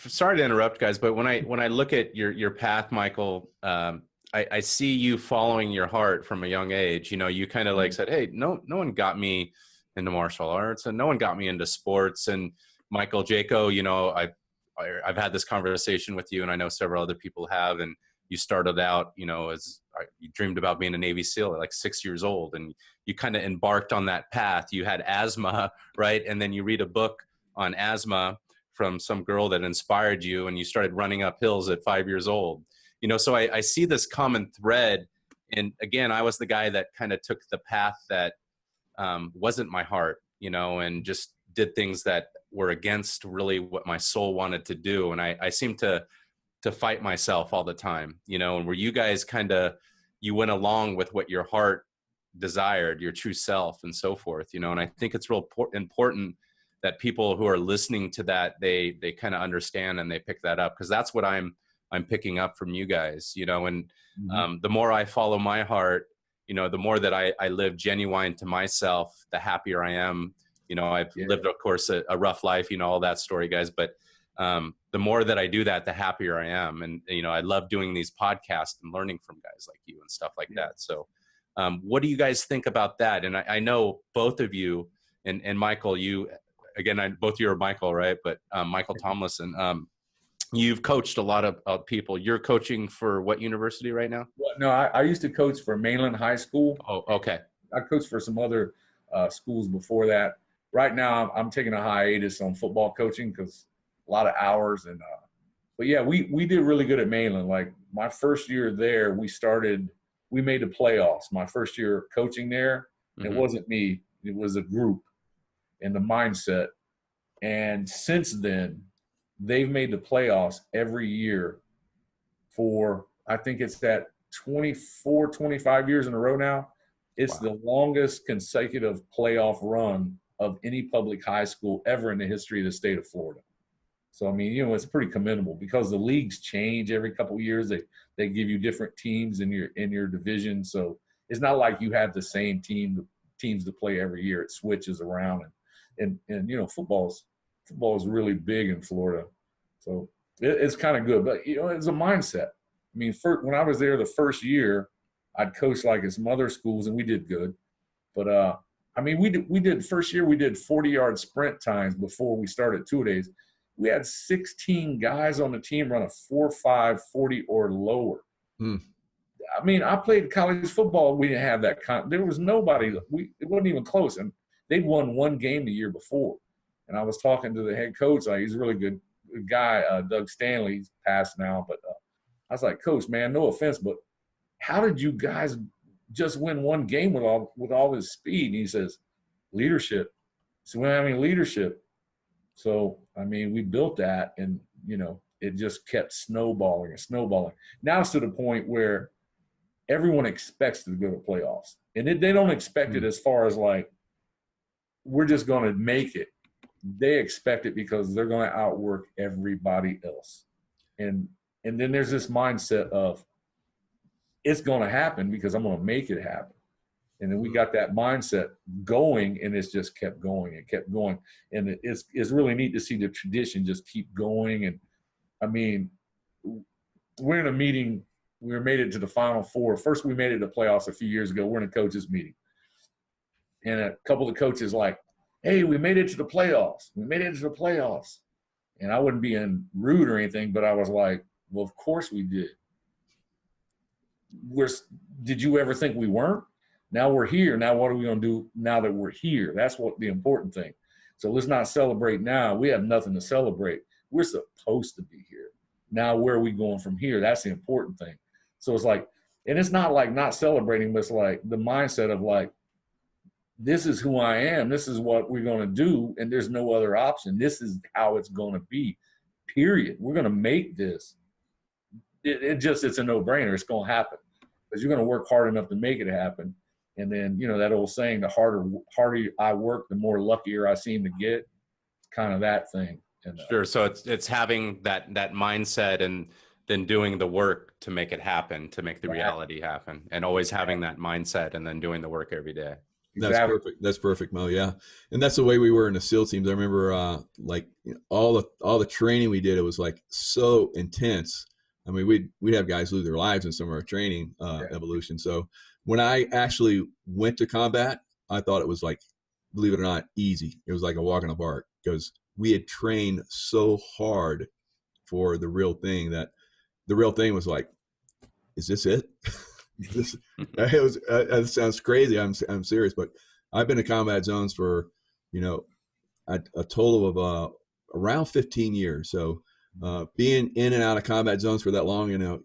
sorry to interrupt, guys, but when I look at your path, Michael, I see you following your heart from a young age. You know, you kind of like said, "Hey, no one got me into martial arts, and no one got me into sports." And Michael Jaco, you know, I've had this conversation with you, and I know several other people have. And you started out, you know, you dreamed about being a Navy SEAL at like 6 years old, and you kind of embarked on that path. You had asthma, right? And then you read a book on asthma from some girl that inspired you, and you started running up hills at 5 years old. You know, so I see this common thread. And again, I was the guy that kind of took the path that wasn't my heart, you know, and just did things that were against really what my soul wanted to do. And I seem to fight myself all the time, you know, and where you guys you went along with what your heart desired, your true self and so forth, you know. And I think it's real important that people who are listening to that, they kind of understand and they pick that up, because that's what I'm picking up from you guys, you know. And the more I follow my heart, you know, the more that I live genuine to myself, the happier I am. You know, I've lived, of course, a rough life, you know, all that story, guys. But the more that I do that, the happier I am. And, you know, I love doing these podcasts and learning from guys like you and stuff like that. So what do you guys think about that? And I know both of you and Michael, you, again, both of you are Michael, right? But Michael Tomlison, you've coached a lot of people. You're coaching for what university right now? Well, no, I used to coach for Mainland High School. Oh, okay. I coached for some other schools before that. Right now, I'm taking a hiatus on football coaching because a lot of hours. And but yeah, we did really good at Mainland. Like my first year there, we made the playoffs. My first year coaching there, and it wasn't me. It was a group and the mindset. And since then, they've made the playoffs every year for, I think it's that 24, 25 years in a row now. It's the longest consecutive playoff run of any public high school ever in the history of the state of Florida. So, I mean, you know, it's pretty commendable because the leagues change every couple of years. They give you different teams in your division. So it's not like you have the same teams to play every year. It switches around. And you know, football is really big in Florida. So it's kind of good. But, you know, it's a mindset. I mean, when I was there the first year, I'd coached like at some other schools, and we did good. But, I mean, we did first year, we did 40-yard sprint times before we started two-a-days. We had 16 guys on the team run a 4.5 40 or lower. I mean, I played college football. We didn't have that there was nobody. It wasn't even close. And they'd won one game the year before. And I was talking to the head coach. He's a really good guy, Doug Stanley. He's passed now. But I was like, Coach, man, no offense, but how did you guys just win one game with all this speed? And he says, leadership. So we don't have any leadership. So, I mean, we built that, and, you know, it just kept snowballing and snowballing. Now it's to the point where everyone expects to go to playoffs. And they don't expect it as far as like, we're just going to make it. They expect it because they're going to outwork everybody else. And then there's this mindset of, it's going to happen because I'm going to make it happen. And then we got that mindset going, and it's just kept going and kept going. And it's really neat to see the tradition just keep going. And, I mean, we're in a meeting. We made it to the Final Four. First, we made it to playoffs a few years ago. We're in a coaches meeting. And a couple of coaches like, hey, we made it to the playoffs. We made it to the playoffs. And I wasn't being rude or anything, but I was like, well, of course we did. Did you ever think we weren't? Now we're here. Now what are we going to do now that we're here? That's what the important thing. So let's not celebrate now. We have nothing to celebrate. We're supposed to be here. Now where are we going from here? That's the important thing. So it's like, and it's not like not celebrating, but it's like the mindset of like, this is who I am. This is what we're going to do. And there's no other option. This is how it's going to be, period. We're going to make this. It's a no-brainer. It's going to happen because you're going to work hard enough to make it happen. And then, you know, that old saying, the harder I work, the more luckier I seem to get. It's kind of that thing. And, sure. So it's having that mindset and then doing the work to make it happen, to make the reality happen, and always having that mindset and then doing the work every day. That's perfect. That's perfect, Mo. Yeah. And that's the way we were in the SEAL teams. I remember like, you know, all the training we did, it was like so intense. I mean, we'd have guys lose their lives in some of our training evolution. So when I actually went to combat, I thought it was like, believe it or not, easy. It was like a walk in the park because we had trained so hard for the real thing that the real thing was like, is this it? It sounds crazy. I'm serious, but I've been in combat zones for, you know, a total of around 15 years. So being in and out of combat zones for that long, you know,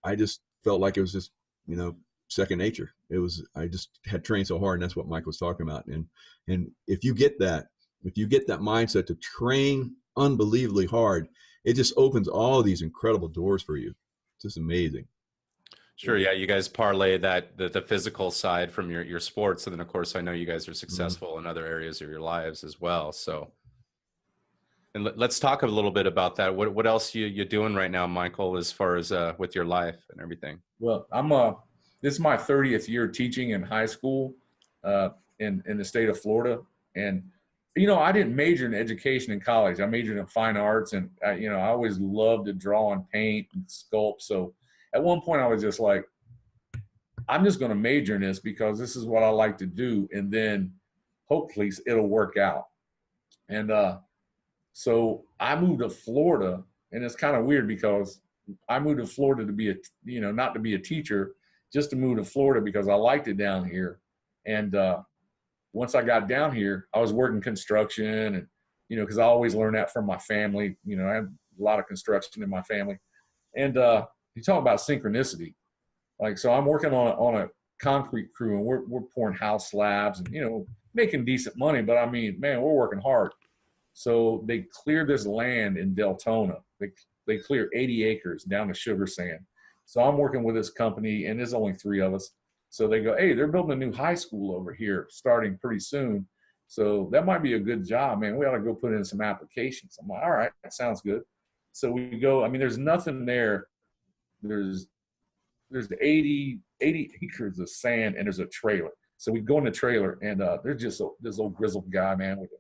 I just felt like it was just, you know, second nature. I just had trained so hard, and that's what Mike was talking about. And if you get that mindset to train unbelievably hard, it just opens all these incredible doors for you. It's just amazing. Sure. Yeah. You guys parlay the physical side from your sports. And then of course, I know you guys are successful in other areas of your lives as well. So, and let's talk a little bit about that. What else you're doing right now, Michael, as far as with your life and everything? Well, this is my 30th year teaching in high school in the state of Florida. And, you know, I didn't major in education in college. I majored in fine arts, and I always loved to draw and paint and sculpt. So at one point I was just like, I'm just going to major in this because this is what I like to do. And then hopefully it'll work out. And so I moved to Florida, and it's kind of weird because I moved to Florida to be not to be a teacher, just to move to Florida because I liked it down here. And once I got down here, I was working construction, and, you know, because I always learned that from my family. You know, I have a lot of construction in my family. And you talk about synchronicity. Like, so I'm working on a concrete crew, and we're pouring house slabs and, you know, making decent money. But I mean, man, we're working hard. So they cleared this land in Deltona. They clear 80 acres down to sugar sand. So I'm working with this company, and there's only 3 of us. So they go, hey, they're building a new high school over here starting pretty soon. So that might be a good job, man. We ought to go put in some applications. I'm like, all right, that sounds good. So we go, I mean, there's nothing there. There's 80 acres of sand and there's a trailer. So we go in the trailer and there's just this old grizzled guy, man, with a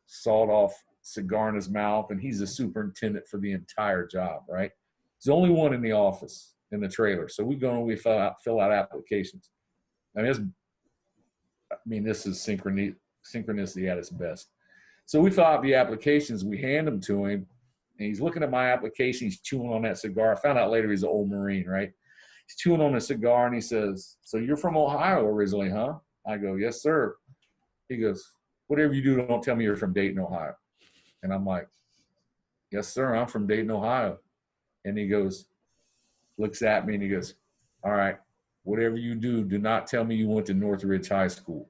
sawed off cigar in his mouth. And he's the superintendent for the entire job, right? He's the only one in the office in the trailer. So we go and we fill out applications. I mean, this is synchronicity at its best. So we fill out the applications, we hand them to him, and he's looking at my application, he's chewing on that cigar. I found out later he's an old Marine, right? He's chewing on a cigar and he says, so you're from Ohio originally, huh? I go, yes, sir. He goes, whatever you do, don't tell me you're from Dayton, Ohio. And I'm like, yes, sir, I'm from Dayton, Ohio. And he goes, looks at me and he goes, all right, whatever you do, do not tell me you went to Northridge High School.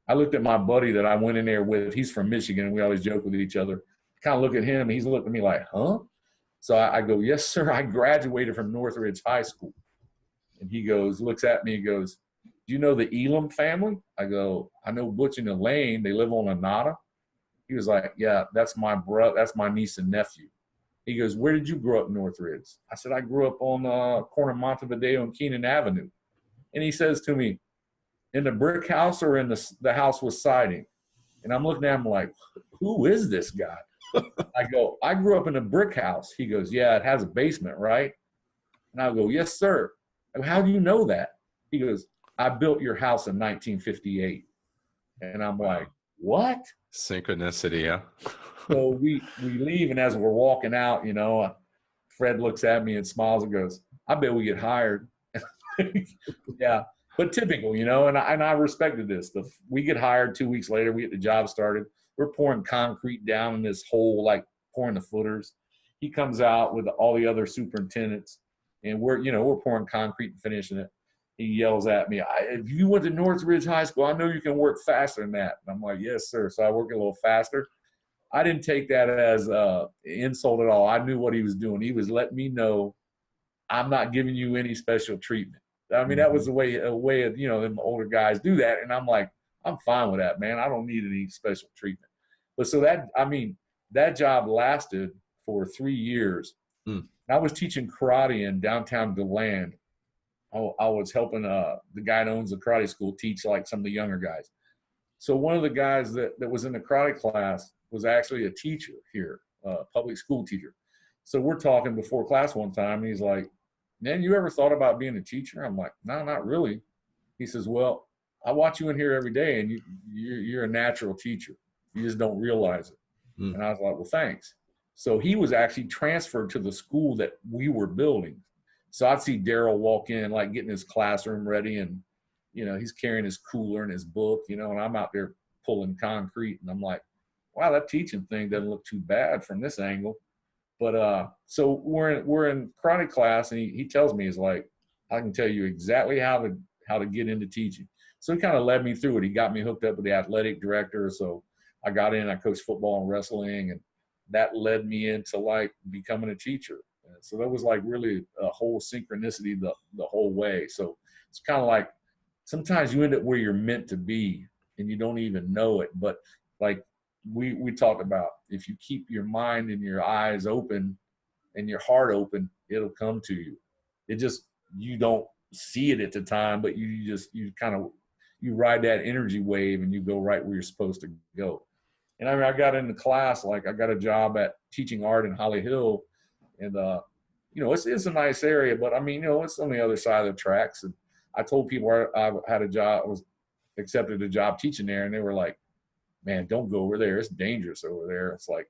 I looked at my buddy that I went in there with. He's from Michigan, and we always joke with each other. Kind of look at him, and he's looking at me like, huh? So I go, yes, sir, I graduated from Northridge High School. And he goes, looks at me and goes, do you know the Elam family? I go, I know Butch and Elaine. They live on Anata. He was like, yeah, that's my brother. That's my niece and nephew. He goes, where did you grow up in Northridge? I said, I grew up on corner of Montevideo and Keenan Avenue. And he says to me, in the brick house or in the house with siding? And I'm looking at him like, who is this guy? I go, I grew up in a brick house. He goes, yeah, it has a basement, right? And I go, yes, sir. I go, how do you know that? He goes, I built your house in 1958. And I'm like, what? Synchronicity, yeah. So we leave, and as we're walking out, you know, Fred looks at me and smiles and goes, I bet we get hired. Yeah, but typical, you know, and I respected this. We get hired 2 weeks later, we get the job started. We're pouring concrete down in this hole, like pouring the footers. He comes out with all the other superintendents, and we're pouring concrete and finishing it. He yells at me, if you went to Northridge High School, I know you can work faster than that. And I'm like, yes, sir. So I work a little faster. I didn't take that as an insult at all. I knew what he was doing. He was letting me know, I'm not giving you any special treatment. I mean, that was a way of, you know, them older guys do that. And I'm like, I'm fine with that, man. I don't need any special treatment. But so that job lasted for 3 years. I was teaching karate in downtown DeLand. I was helping the guy that owns the karate school teach like some of the younger guys. So one of the guys that was in the karate class was actually a teacher here, a public school teacher. So we're talking before class one time, and he's like, man, you ever thought about being a teacher? I'm like, no, not really. He says, well, I watch you in here every day, and you're a natural teacher. You just don't realize it. And I was like, well, thanks. So he was actually transferred to the school that we were building. So I'd see Daryl walk in, like getting his classroom ready, and, you know, he's carrying his cooler and his book, you know, and I'm out there pulling concrete, and I'm like, wow, that teaching thing doesn't look too bad from this angle. But so we're in karate class, and he tells me, he's like, I can tell you exactly how to get into teaching. So he kind of led me through it. He got me hooked up with the athletic director. So I got in, I coached football and wrestling, and that led me into like becoming a teacher. And so that was like really a whole synchronicity the whole way. So it's kind of like sometimes you end up where you're meant to be and you don't even know it. But like we talked about, if you keep your mind and your eyes open and your heart open, it'll come to you. It just, you don't see it at the time, but you ride that energy wave and you go right where you're supposed to go. And I mean, I got into class, like I got a job at teaching art in Holly Hill, and you know, it's a nice area, but I mean, you know, it's on the other side of the tracks. And I told people I had a job, was accepted a job teaching there, and they were like, man, don't go over there. It's dangerous over there. It's like,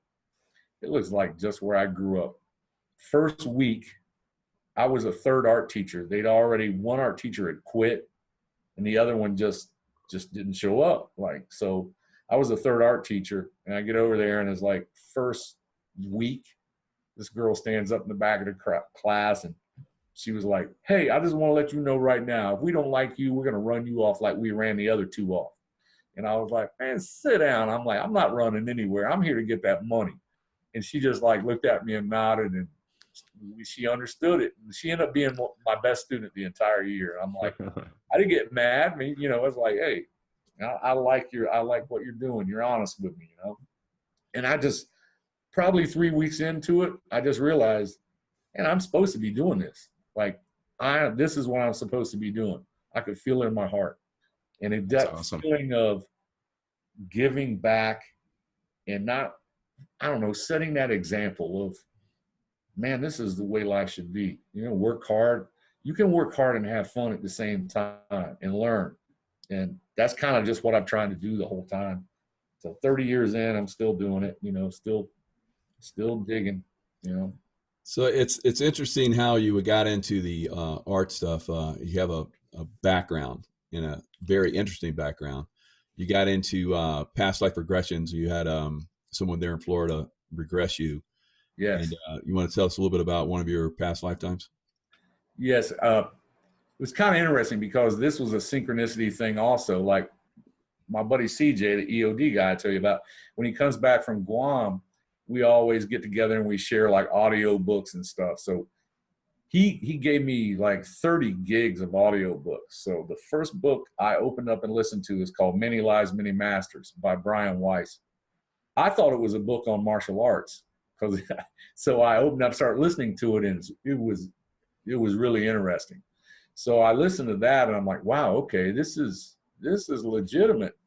it looks like just where I grew up. First week, I was a third art teacher. One art teacher had quit, and the other one just didn't show up. Like, so I was a third art teacher, and I get over there, and it's like first week, this girl stands up in the back of the class, and she was like, hey, I just want to let you know right now, if we don't like you, we're going to run you off like we ran the other two off. And I was like, man, sit down. I'm like, I'm not running anywhere. I'm here to get that money. And she just like looked at me and nodded, and she understood it. And she ended up being my best student the entire year. I'm like, I didn't get mad. I mean, you know, I was like, hey, I like what you're doing. You're honest with me, you know? And I just, probably 3 weeks into it, I just realized, and I'm supposed to be doing this. Like, this is what I'm supposed to be doing. I could feel it in my heart. And that awesome feeling of giving back and not, I don't know, setting that example of, man, this is the way life should be. You know, work hard. You can work hard and have fun at the same time and learn. And that's kind of just what I'm trying to do the whole time. So 30 years in, I'm still doing it, you know, still digging, you know. So it's interesting how you got into the art stuff. You have a background, in a very interesting background. You got into past life regressions. You had someone there in Florida regress you. Yes. And you want to tell us a little bit about one of your past lifetimes? Yes. It was kind of interesting because this was a synchronicity thing also. Like my buddy CJ, the EOD guy I tell you about, when he comes back from Guam, we always get together and we share like audio books and stuff. So he gave me like 30 gigs of audio books. So the first book I opened up and listened to is called Many Lives, Many Masters by Brian Weiss. I thought it was a book on martial arts. So I opened up, started listening to it, and it was really interesting. So I listened to that, and I'm like, wow, okay, this is legitimate.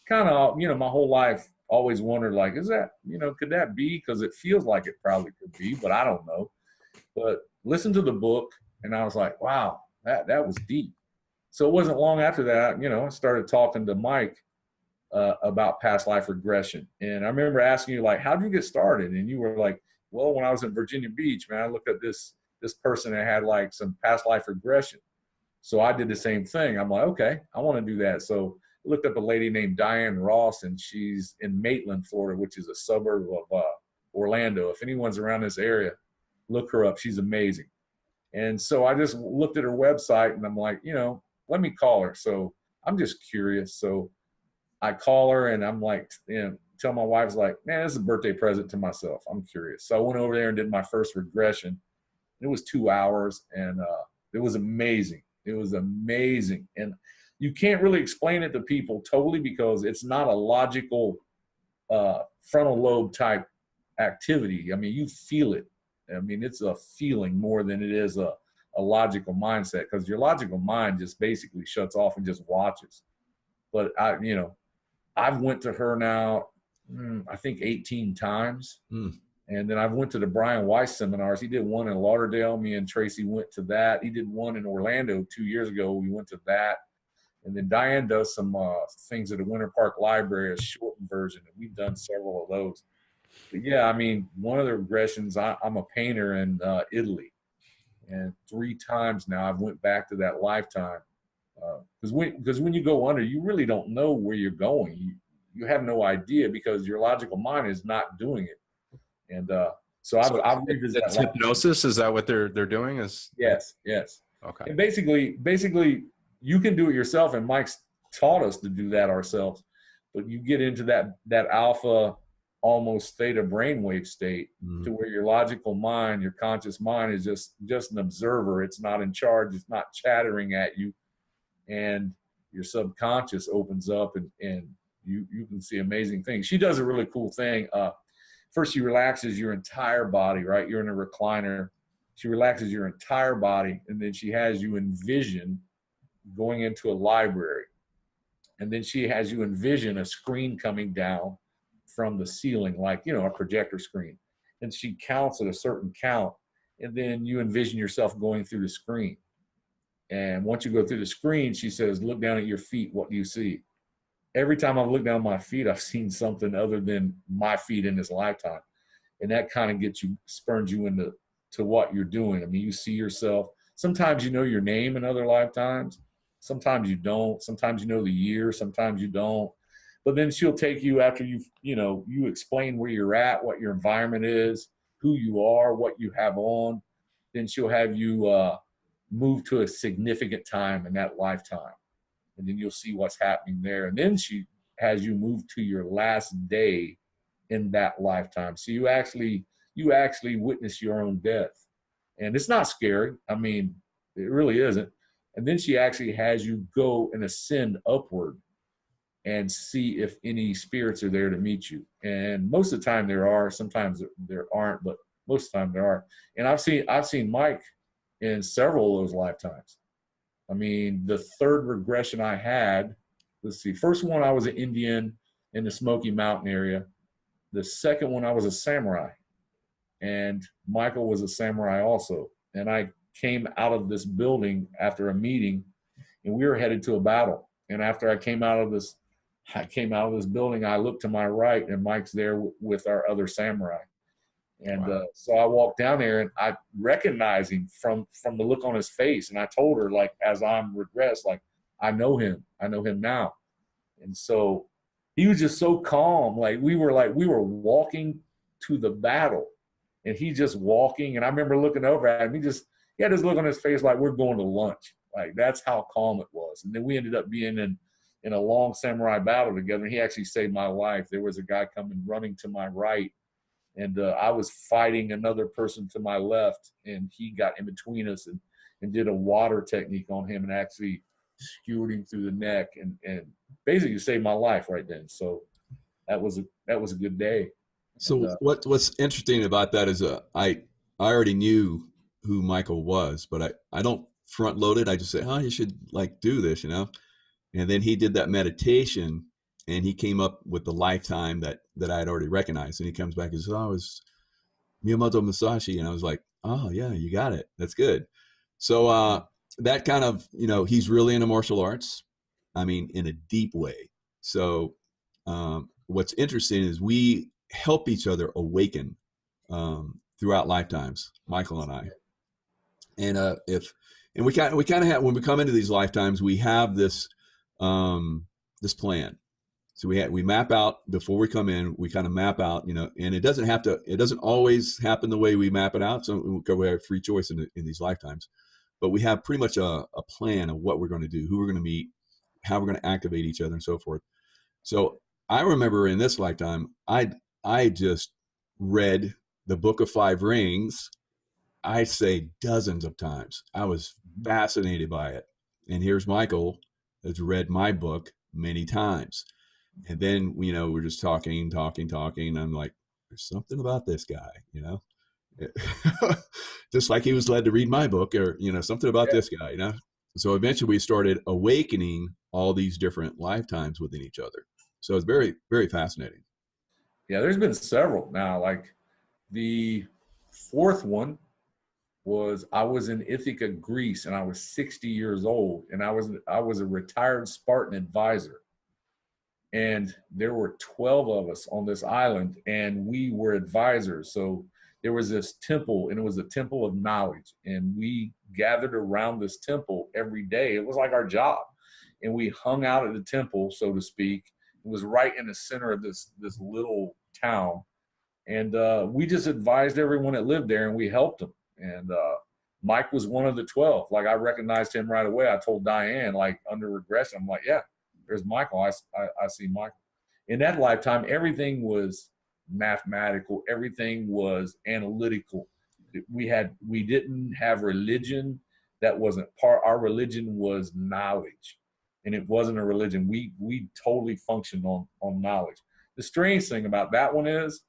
Kind of, you know, my whole life always wondered, like, is that, you know, could that be? Because it feels like it probably could be, but I don't know. But listen to the book, and I was like, wow, that was deep. So it wasn't long after that, you know, I started talking to Mike about past life regression. And I remember asking you, like, how'd you get started? And you were like, well, when I was in Virginia Beach, man, I looked at this person that had like some past life regression. So I did the same thing. I'm like, okay, I want to do that. So I looked up a lady named Diane Ross, and she's in Maitland, Florida, which is a suburb of Orlando. If anyone's around this area, look her up. She's amazing. And so I just looked at her website, and I'm like, you know, let me call her. So I'm just curious. So I call her, and I'm like, you know, tell my wife, like, man, this is a birthday present to myself. I'm curious. So I went over there and did my first regression. It was 2 hours, and it was amazing. It was amazing. And you can't really explain it to people totally because it's not a logical frontal lobe type activity. I mean, you feel it. I mean, it's a feeling more than it is a logical mindset, because your logical mind just basically shuts off and just watches. But I've went to her now, I think 18 times. And then I've went to the Brian Weiss seminars. He did one in Lauderdale. Me and Tracy went to that. He did one in Orlando 2 years ago. We went to that. And then Diane does some things at the Winter Park Library, a shortened version. And we've done several of those. But yeah, I mean, one of the regressions, I'm a painter in Italy. And 3 times now I've went back to that lifetime. Because when you go under, you really don't know where you're going. You have no idea because your logical mind is not doing it. And so I've revisited that. Hypnosis, is that what they're doing? Yes. Okay. And basically, you can do it yourself, and Mike's taught us to do that ourselves. But you get into that alpha, almost theta brainwave state, to where your logical mind, your conscious mind, is just an observer. It's not in charge. It's not chattering at you. And your subconscious opens up, and you can see amazing things. She does a really cool thing. First, she relaxes your entire body, right? You're in a recliner. She relaxes your entire body, and then she has you envision going into a library. And then she has you envision a screen coming down from the ceiling, like, you know, a projector screen. And she counts at a certain count, and then you envision yourself going through the screen. And once you go through the screen, she says, look down at your feet. What do you see? Every time I've looked down at my feet, I've seen something other than my feet in this lifetime. And that kind of spurns you into what you're doing. I mean, you see yourself. Sometimes you know your name in other lifetimes. Sometimes you don't. Sometimes you know the year. Sometimes you don't. But then she'll take you after you explain where you're at, what your environment is, who you are, what you have on. Then she'll have you move to a significant time in that lifetime. And then you'll see what's happening there. And then she has you move to your last day in that lifetime. So you actually witness your own death. And it's not scary. I mean, it really isn't. And then she actually has you go and ascend upward and see if any spirits are there to meet you. And most of the time there are, sometimes there aren't, but most of the time there are. And I've seen Mike in several of those lifetimes. I mean, the third regression I had, let's see, first one I was an Indian in the Smoky Mountain area. The second one I was a samurai. And Michael was a samurai also. And I came out of this building after a meeting, and we were headed to a battle. And after I came out of this building, I looked to my right, and Mike's there with our other samurai. And Wow. So I walked down there, and I recognized him from the look on his face. And I told her, like, as I'm regressed, like, I know him now. And so he was just so calm. Like we were walking to the battle, and he just walking. And I remember looking over at him. He had this look on his face like we're going to lunch. Like that's how calm it was. And then we ended up being in a long samurai battle together. And he actually saved my life. There was a guy coming running to my right, and I was fighting another person to my left, and he got in between us and did a water technique on him and actually skewered him through the neck and basically saved my life right then. So that was a good day. So And, what's interesting about that is I already knew who Michael was, but I don't front load it. I just say, oh, you should like do this, you know? And then he did that meditation, and he came up with the lifetime that I had already recognized. And he comes back and says, oh, it was Miyamoto Musashi. And I was like, oh yeah, you got it. That's good. So that kind of, you know, he's really into martial arts. I mean, in a deep way. So what's interesting is we help each other awaken throughout lifetimes, Michael and I. And we kind of have, when we come into these lifetimes, we have this this plan. So we map out before we come in. We kind of map out, you know, and it doesn't always happen the way we map it out. So we have free choice in these lifetimes, but we have pretty much a plan of what we're going to do, who we're going to meet, how we're going to activate each other, and so forth. So I remember in this lifetime, I just read the Book of Five Rings. I say dozens of times. I was fascinated by it. And here's Michael has read my book many times. And then, you know, we're just talking. And I'm like, there's something about this guy, you know, just like he was led to read my book, or, you know, something about this guy, you know? So eventually we started awakening all these different lifetimes within each other. So it's very, very fascinating. Yeah, there's been several now. Like the fourth one was I was in Ithaca, Greece, and I was 60 years old, and I was a retired Spartan advisor. And there were 12 of us on this island, and we were advisors. So there was this temple, and it was a temple of knowledge. And we gathered around this temple every day. It was like our job. And we hung out at the temple, so to speak. It was right in the center of this little town. And we just advised everyone that lived there, and we helped them. And Mike was one of the 12. Like, I recognized him right away. I told Diane, like, under regression, I'm like, yeah, there's Michael. I see Michael. In that lifetime, everything was mathematical. Everything was analytical. We didn't have religion. That wasn't part. Our religion was knowledge, and it wasn't a religion. We totally functioned on knowledge. The strange thing about that one is,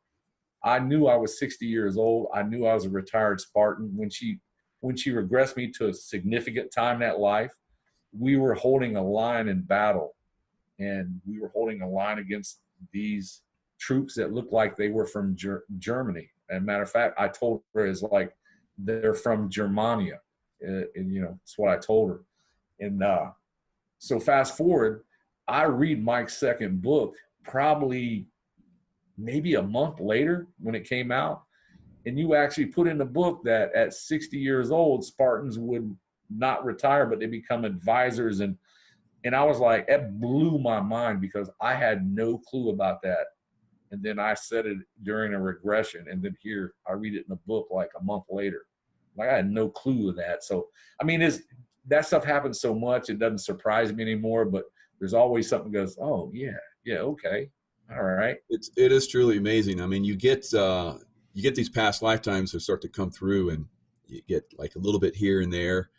I knew I was 60 years old. I knew I was a retired Spartan. When she regressed me to a significant time in that life, we were holding a line in battle, and we were holding a line against these troops that looked like they were from Germany. And matter of fact, I told her, it's like, they're from Germania. And, you know, that's what I told her. And so fast forward, I read Mike's second book probably maybe a month later when it came out. And you actually put in the book that at 60 years old, Spartans would not retire, but they become advisors. And I was like, it blew my mind, because I had no clue about that. And then I said it during a regression. And then here I read it in the book like a month later. Like, I had no clue of that. So, I mean, that stuff happens so much, it doesn't surprise me anymore, but there's always something that goes, oh yeah, okay. All right. It is truly amazing. I mean, you get these past lifetimes that start to come through, and you get like a little bit here and there.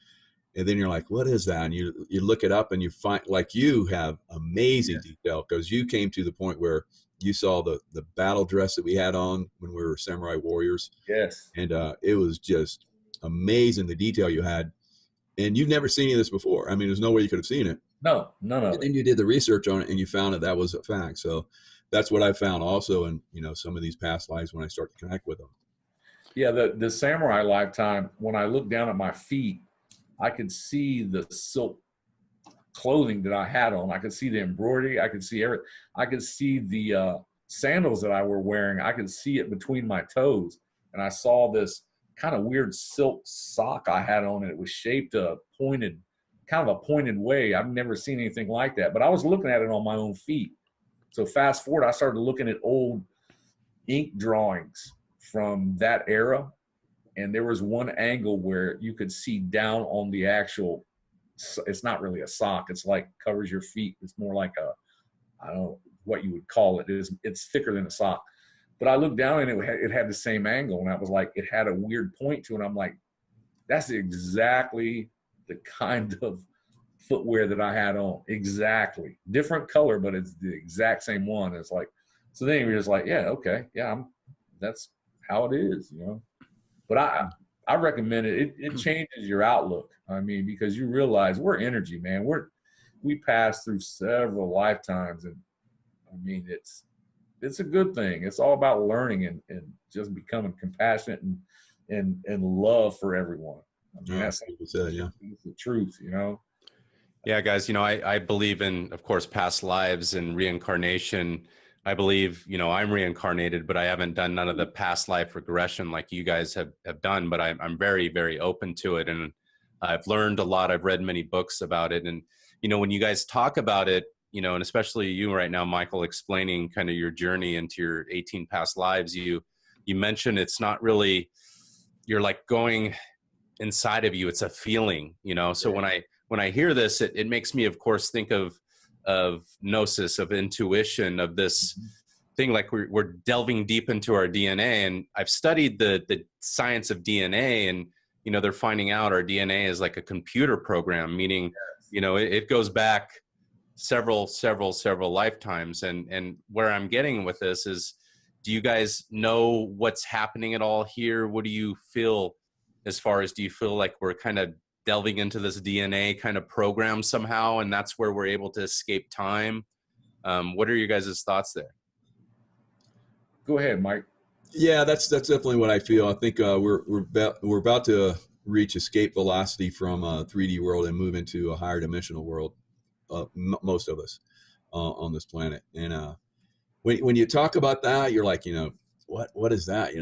And then you're like, what is that? And you look it up and you find, like, you have amazing detail, because you came to the point where you saw the battle dress that we had on when we were samurai warriors. Yes. And it was just amazing, the detail you had. And you've never seen any of this before. I mean, there's no way you could have seen it. No, none of it. And then you did the research on it and you found that was a fact. So that's what I found also in, some of these past lives when I start to connect with them. Yeah, the samurai lifetime, when I looked down at my feet, I could see the silk clothing that I had on. I could see the embroidery. I could see everything. I could see the sandals that I were wearing. I could see it between my toes. And I saw this kind of weird silk sock I had on, and it was shaped kind of a pointed way. I've never seen anything like that, but I was looking at it on my own feet. So fast forward, I started looking at old ink drawings from that era. And there was one angle where you could see down on the actual, it's not really a sock. It's like covers your feet. It's more like I don't know what you would call it. It's thicker than a sock. But I looked down and it had the same angle. And I was like, it had a weird point to it. And I'm like, that's exactly the kind of footwear that I had on. Exactly. Different color, but it's the exact same one. It's like, so then you're just like, yeah, okay. Yeah, that's how it is, But I recommend it. It changes your outlook. I mean, because you realize we're energy, man. We pass through several lifetimes, and I mean, it's a good thing. It's all about learning and just becoming compassionate and love for everyone. I mean, that's the truth, Yeah, guys. I believe in, of course, past lives and reincarnation. I believe, I'm reincarnated, but I haven't done none of the past life regression like you guys have done, but I'm very, very open to it. And I've learned a lot. I've read many books about it. And, when you guys talk about it, and especially you right now, Michael, explaining kind of your journey into your 18 past lives, you mentioned it's not really, you're like going inside of you. It's a feeling, So when I hear this, it makes me, of course, think of gnosis, of intuition, of this thing, like we're delving deep into our DNA. And I've studied the science of DNA, and they're finding out our DNA is like a computer program, meaning it goes back several lifetimes. And where I'm getting with this is, do you guys know what's happening at all here? What do you feel as far as, do you feel like we're kind of delving into this DNA kind of program somehow, and that's where we're able to escape time? What are your guys' thoughts there? Go ahead, Mike. Yeah, that's definitely what I feel. I think we're about to reach escape velocity from a 3D world and move into a higher dimensional world. Most of us on this planet. And when you talk about that, you're like, what is that?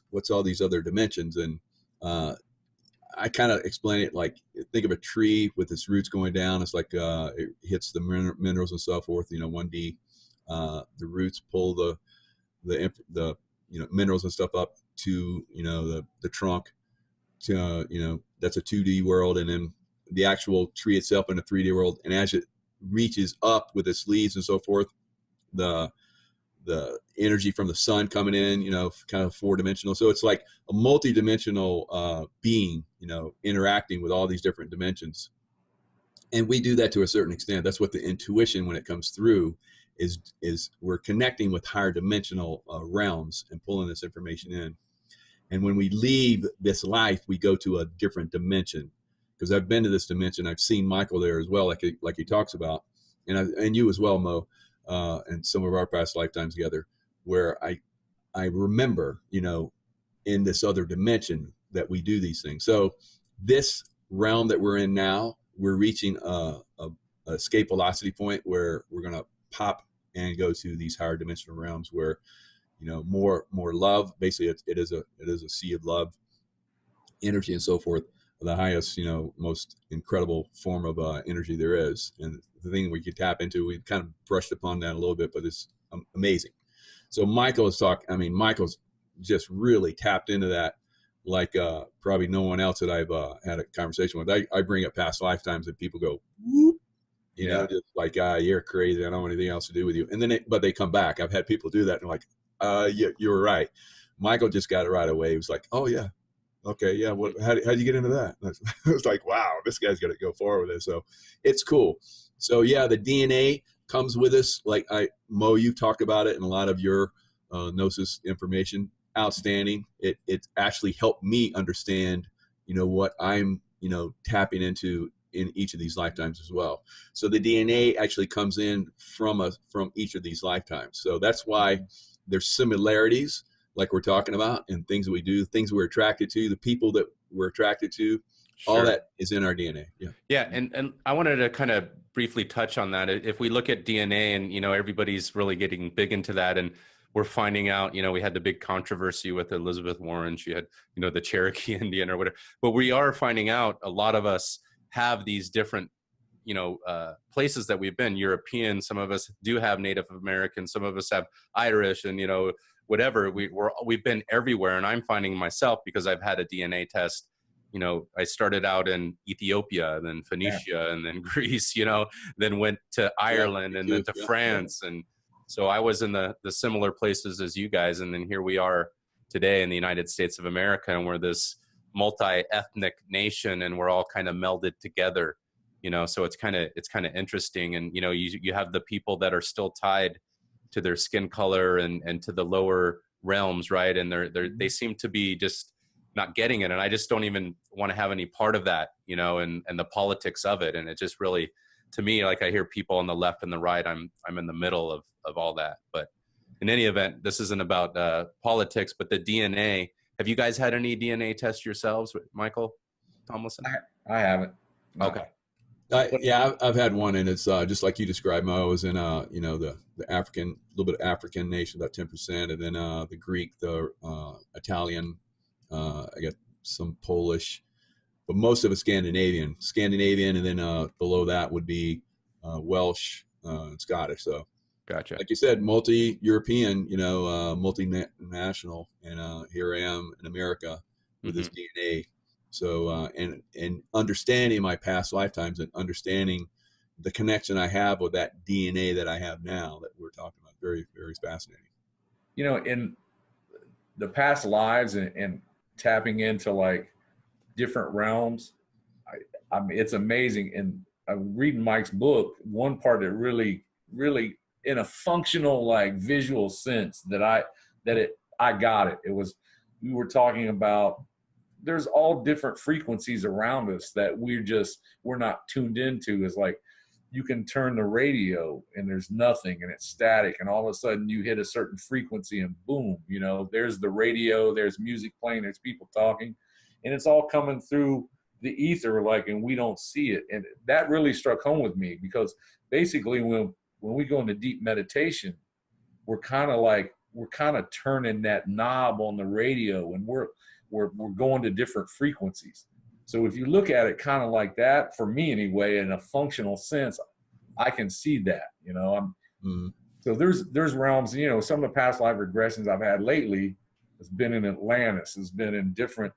What's all these other dimensions? And I kind of explain it like, think of a tree with its roots going down. It's like it hits the minerals and so forth. 1D. The roots pull the minerals and stuff up to the trunk. To that's a 2D world, and then the actual tree itself in a 3D world. And as it reaches up with its leaves and so forth, the energy from the sun coming in, kind of 4-dimensional. So it's like a multi-dimensional being, interacting with all these different dimensions. And we do that to a certain extent. That's what the intuition, when it comes through, is we're connecting with higher dimensional realms and pulling this information in. And when we leave this life, we go to a different dimension. Because I've been to this dimension. I've seen Michael there as well, like he talks about, and you as well, Mo. And some of our past lifetimes together, where I remember, in this other dimension that we do these things. So this realm that we're in now, we're reaching a escape velocity point where we're going to pop and go to these higher dimensional realms where, more love. Basically, it is a sea of love, energy, and so forth. The highest, most incredible form of energy there is. And the thing we could tap into, we kind of brushed upon that a little bit, but it's amazing. So Michael's just really tapped into that, like probably no one else that I've had a conversation with. I bring up past lifetimes and people go, whoop, just like, you're crazy. I don't want anything else to do with you. And then, but they come back. I've had people do that and like, you were right. Michael just got it right away. He was like, oh yeah, Okay, yeah. How'd you get into that? I was like, wow, this guy's got to go forward with it. So it's cool. So yeah, the DNA comes with us. Like Mo, you've talked about it in a lot of your Gnosis information. Outstanding. It actually helped me understand, what I'm, tapping into in each of these lifetimes as well. So the DNA actually comes in from each of these lifetimes. So that's why there's similarities, like we're talking about, and things that we do, things we're attracted to, the people that we're attracted to, Sure. All that is in our DNA. Yeah. Yeah. And I wanted to kind of briefly touch on that. If we look at DNA and, everybody's really getting big into that, and we're finding out, we had the big controversy with Elizabeth Warren. She had, the Cherokee Indian or whatever, but we are finding out a lot of us have these different, places that we've been. European, some of us do have Native American, some of us have Irish, and, whatever. We've been everywhere. And I'm finding myself, because I've had a DNA test, I started out in Ethiopia, then Phoenicia, and then Greece, then went to Ireland, and then to France. And so I was in the similar places as you guys. And then here we are today in the United States of America, and we're this multi-ethnic nation, and we're all kind of melded together, so it's kind of interesting. And, you have the people that are still tied to their skin color and to the lower realms, right? And they seem to be just not getting it. And I just don't even want to have any part of that, and the politics of it. And it just really, to me, like, I hear people on the left and the right, I'm in the middle of all that. But in any event, this isn't about politics, but the DNA. Have you guys had any DNA tests yourselves, Michael Tomlison? I haven't. No. Okay. Yeah, I've had one, and it's just like you described, Mo. I was in the African, little bit of African nation, about 10%, and then the Greek, the Italian, I got some Polish, but most of it Scandinavian, and then below that would be Welsh and Scottish. So, gotcha. Like you said, multi-European, multinational, and here I am in America with this DNA. So, and understanding my past lifetimes and understanding the connection I have with that DNA that I have now that we're talking about, very, very fascinating. In the past lives and tapping into like different realms, I mean, it's amazing. And I'm reading Mike's book. One part that really, really, in a functional, like, visual sense that I got it. It was, we were talking about, there's all different frequencies around us that we're not tuned into. Is like, you can turn the radio and there's nothing and it's static, and all of a sudden you hit a certain frequency and boom, there's the radio, there's music playing, there's people talking, and it's all coming through the ether, like, and we don't see it. And that really struck home with me, because basically when we go into deep meditation, we're kind of turning that knob on the radio, and we're going to different frequencies. So if you look at it kind of like that, for me anyway, in a functional sense, I can see that, So there's realms, some of the past life regressions I've had lately has been in Atlantis, has been in different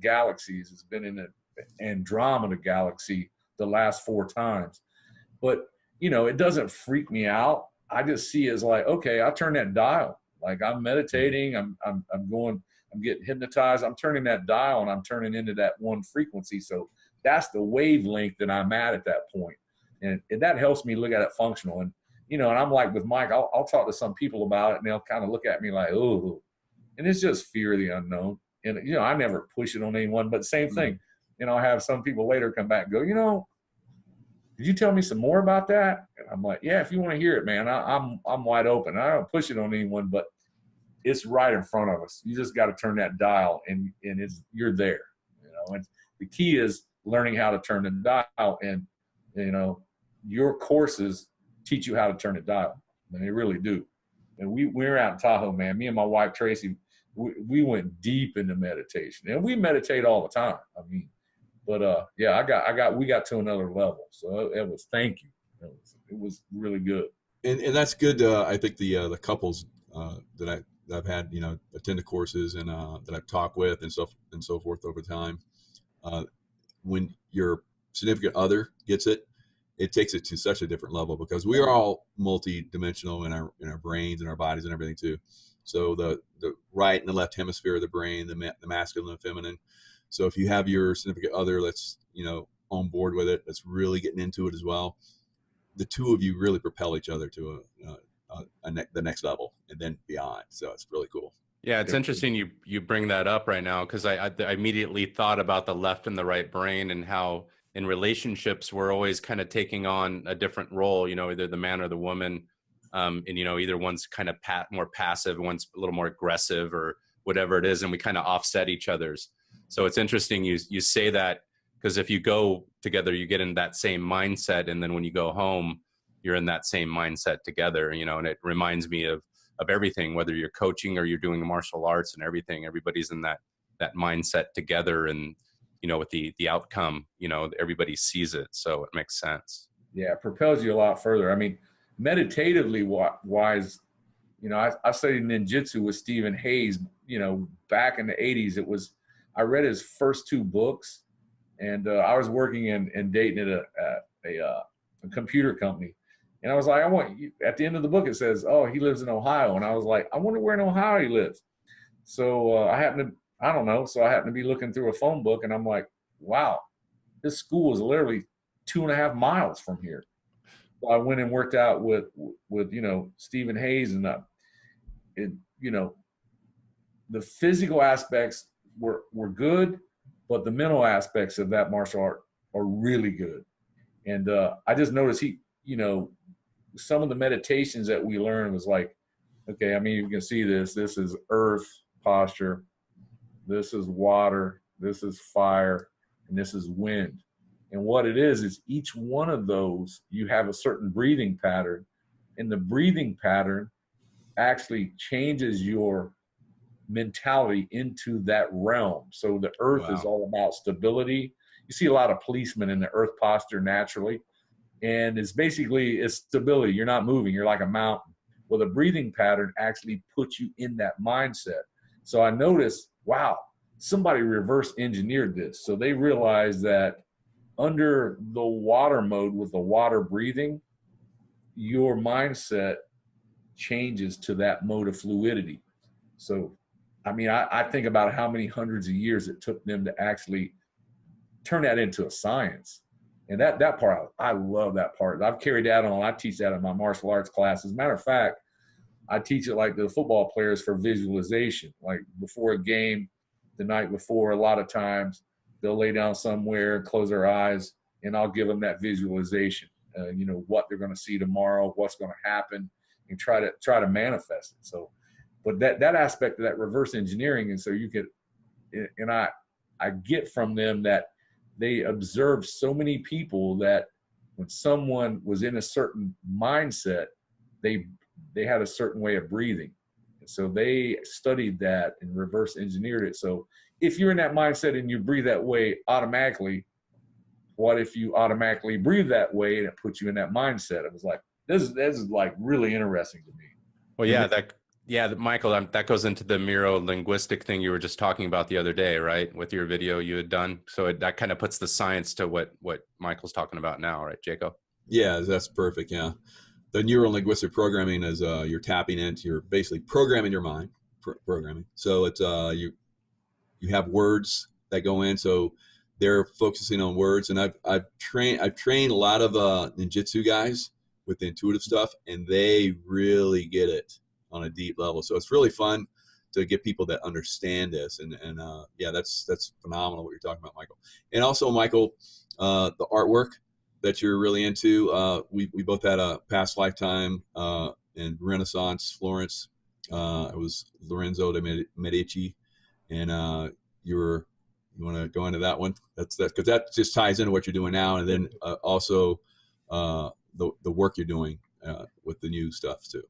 galaxies, has been in an Andromeda galaxy the last 4 times. But, it doesn't freak me out. I just see it as like, okay, I turn that dial. Like, I'm meditating, I'm getting hypnotized. I'm turning that dial, and I'm turning into that one frequency. So that's the wavelength that I'm at that point. And that helps me look at it functional. And, and I'm like with Mike, I'll talk to some people about it, and they'll kind of look at me like, oh, and it's just fear of the unknown. And, I never push it on anyone, but same thing. I have some people later come back and go, did you tell me some more about that? And I'm like, yeah, if you want to hear it, man, I'm wide open. I don't push it on anyone, but it's right in front of us. You just got to turn that dial, and you're there. And the key is learning how to turn the dial. And your courses teach you how to turn the dial, and they really do. And we were out in Tahoe, man. Me and my wife Tracy, we went deep into meditation, and we meditate all the time. I mean, but yeah, we got to another level. So it was, thank you. It was really good. And that's good. I think the couples that I've had, attend the courses and that I've talked with and so forth over time. When your significant other gets it, it takes it to such a different level, because we are all multi-dimensional in our brains and our bodies and everything too. So the right and the left hemisphere of the brain, the masculine and feminine. So if you have your significant other that's, on board with it, that's really getting into it as well, the two of you really propel each other to the next level and then beyond. So it's really cool. Yeah, it's interesting you bring that up right now, because I immediately thought about the left and the right brain, and how in relationships we're always kind of taking on a different role, either the man or the woman, and either one's kind of more passive, one's a little more aggressive, or whatever it is, and we kind of offset each other's. So it's interesting you say that, because if you go together, you get in that same mindset, and then when you go home, you're in that same mindset together, and it reminds me of everything, whether you're coaching or you're doing martial arts and everything. Everybody's in that mindset together, and with the outcome, everybody sees it, so it makes sense. Yeah, it propels you a lot further. I mean, meditatively wise, I studied ninjutsu with Stephen Hayes, back in the 80s. I read his first 2 books, and I was working in Dayton at a computer company. And I was like, at the end of the book, it says, oh, he lives in Ohio. And I was like, I wonder where in Ohio he lives. So I happened to be looking through a phone book, and I'm like, wow, this school is literally 2.5 miles from here. So I went and worked out with Stephen Hayes, and the physical aspects were good, but the mental aspects of that martial art are really good. And I just noticed some of the meditations that we learned was like, okay, I mean, you can see this is earth posture, this is water, this is fire, and this is wind. And what it is each one of those, you have a certain breathing pattern, and the breathing pattern actually changes your mentality into that realm. So the earth is all about stability. You see a lot of policemen in the earth posture naturally, and it's stability. You're not moving. You're like a mountain. Well, the breathing pattern actually puts you in that mindset. So I noticed, wow, somebody reverse engineered this. So they realized that under the water mode with the water breathing, your mindset changes to that mode of fluidity. So, I mean, I think about how many hundreds of years it took them to actually turn that into a science. And that part, I love that part. I've carried that on. I teach that in my martial arts class. As a matter of fact, I teach it like the football players for visualization. Like before a game, the night before, a lot of times they'll lay down somewhere, close their eyes, and I'll give them that visualization. What they're going to see tomorrow, what's going to happen, and try to manifest it. So, but that aspect of that reverse engineering, and so you could, and I get from them that they observed so many people that when someone was in a certain mindset, they had a certain way of breathing. And so they studied that and reverse engineered it. So if you're in that mindset and you breathe that way automatically, what if you automatically breathe that way and it puts you in that mindset? It was like, this is like really interesting to me. Well, yeah, Michael, that goes into the neuro-linguistic thing you were just talking about the other day, right? With your video you had done. So that kind of puts the science to what Michael's talking about now, right, Jaco? Yeah, that's perfect. Yeah. The neuro-linguistic programming is you're tapping into, you're basically programming your mind, programming. So it's you have words that go in. So they're focusing on words. And I've trained a lot of ninjutsu guys with the intuitive stuff, and they really get it on a deep level. So it's really fun to get people that understand this. And yeah, that's phenomenal what you're talking about, Michael. And also, Michael, the artwork that you're really into, we both had a past lifetime in Renaissance, Florence. It was Lorenzo de Medici. And you want to go into that one? That's because that just ties into what you're doing now. And then also the work you're doing with the new stuff too.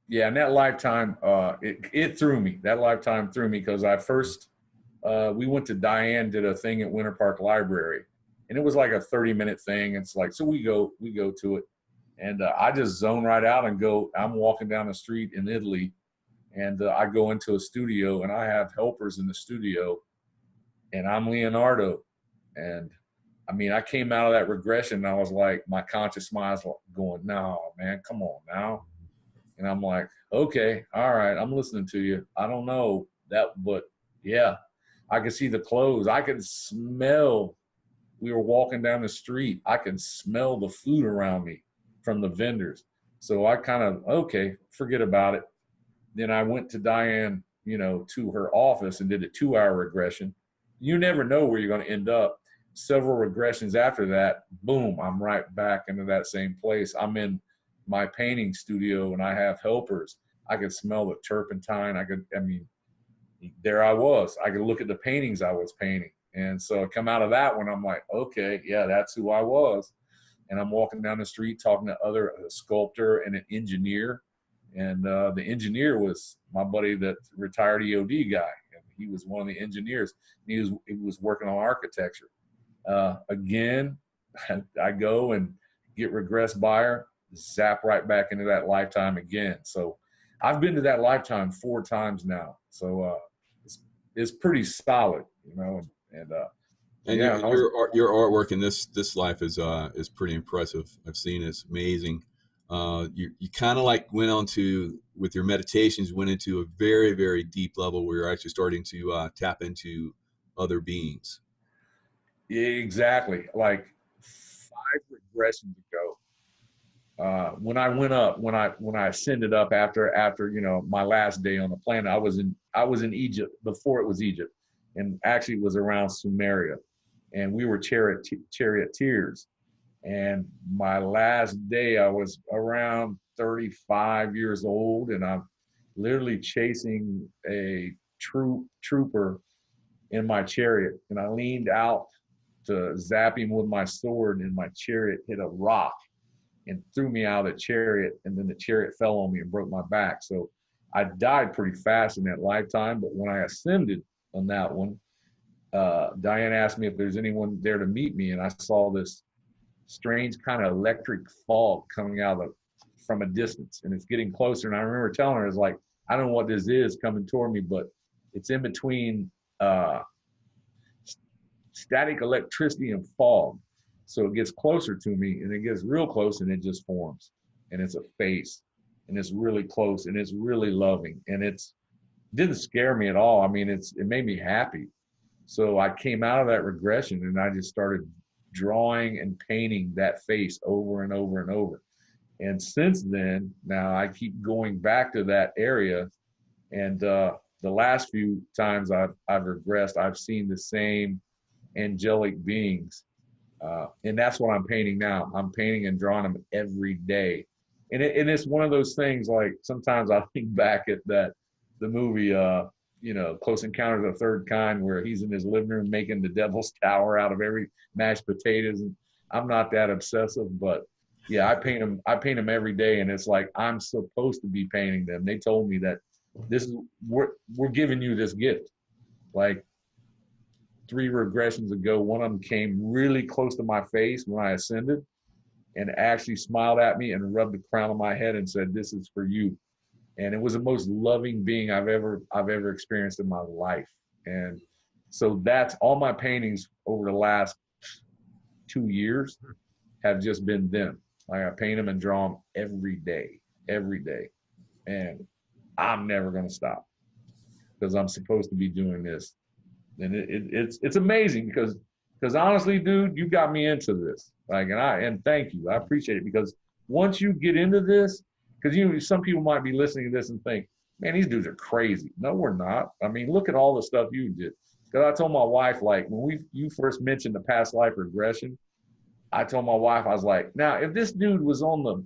Yeah, and that lifetime, it threw me. That lifetime threw me because I first, we went to Diane, did a thing at Winter Park Library, and it was like a 30-minute thing. It's like, so we go to it, and I just zone right out and go. I'm walking down the street in Italy, and I go into a studio, and I have helpers in the studio, and I'm Leonardo, and I mean, I came out of that regression, and I was like, my conscious mind was going, no, man, come on now. And I'm like, okay, all right, I'm listening to you. I don't know that, but yeah, I could see the clothes. I could smell. We were walking down the street. I could smell the food around me from the vendors. So I kind of, okay, forget about it. Then I went to Diane, you know, to her office and did a 2-hour regression. You never know where you're going to end up. Several regressions after that, boom, I'm right back into that same place. I'm in my painting studio and I have helpers. I could smell the turpentine. There I was. I could look at the paintings I was painting. And so I come out of that one, I'm like, okay, yeah, that's who I was. And I'm walking down the street talking to a sculptor and an engineer. And the engineer was my buddy that retired EOD guy. And he was one of the engineers. He was working on architecture. Again, I go and get regressed buyer, zap right back into that lifetime again. So I've been to that lifetime 4 times now. So it's pretty solid, you know. And yeah, your artwork in this life is pretty impressive. I've seen it. It's amazing. You kind of like went on to, with your meditations, went into a very, very deep level where you're actually starting to tap into other beings. Exactly. Like 5 regressions ago, when I went up, when I ascended up after you know, my last day on the planet, I was in Egypt before it was Egypt, and actually it was around Sumeria, and we were charioteers. And my last day, I was around 35 years old, and I'm literally chasing a trooper in my chariot, and I leaned out to zap him with my sword, and my chariot hit a rock and threw me out of the chariot, and then the chariot fell on me and broke my back. So I died pretty fast in that lifetime. But when I ascended on that one, Diane asked me if there's anyone there to meet me, and I saw this strange kind of electric fog coming out from a distance, and it's getting closer. And I remember telling her, it's like, I don't know what this is coming toward me, but it's in between static electricity and fog. So it gets closer to me, and it gets real close, and it just forms, and it's a face, and it's really close, and it's really loving, and it didn't scare me at all. I mean, it made me happy. So I came out of that regression, and I just started drawing and painting that face over and over and over. And since then, now I keep going back to that area, and the last few times I've regressed, I've seen the same angelic beings. And that's what I'm painting now. I'm painting and drawing them every day. And it's one of those things, like, sometimes I think back at the movie, you know, Close Encounters of the Third Kind, where he's in his living room making the Devil's Tower out of every mashed potatoes. And I'm not that obsessive, but yeah, I paint them every day. And it's like, I'm supposed to be painting them. They told me that we're giving you this gift. Like 3 regressions ago, one of them came really close to my face when I ascended, and actually smiled at me and rubbed the crown of my head and said, "This is for you." And it was the most loving being I've ever experienced in my life. And so that's all my paintings over the last 2 years have just been them. Like, I paint them and draw them every day. And I'm never going to stop, because I'm supposed to be doing this. And it's amazing, because honestly, dude, you got me into this. Like, and thank you. I appreciate it, because once you get into this, because, you know, some people might be listening to this and think, man, these dudes are crazy. No, we're not. I mean, look at all the stuff you did. Because I told my wife, like, when you first mentioned the past life regression, I told my wife, I was like, now, if this dude was on the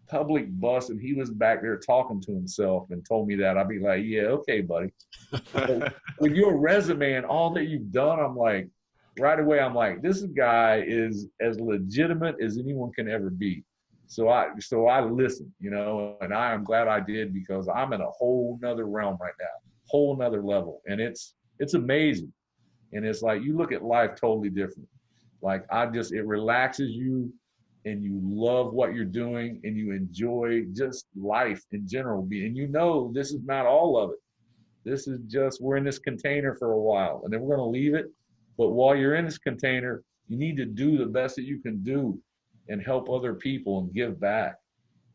public bus and he was back there talking to himself and told me that, I'd be like, yeah, okay, buddy. But with your resume and all that you've done, I'm like, right away, I'm like, this guy is as legitimate as anyone can ever be. So I listen, you know, and I am glad I did, because I'm in a whole nother realm right now, whole nother level. And it's amazing. And it's like, you look at life totally different. Like, it relaxes you, and you love what you're doing, and you enjoy just life in general. And you know, this is not all of it. This is just, we're in this container for a while, and then we're going to leave it. But while you're in this container, you need to do the best that you can do and help other people and give back.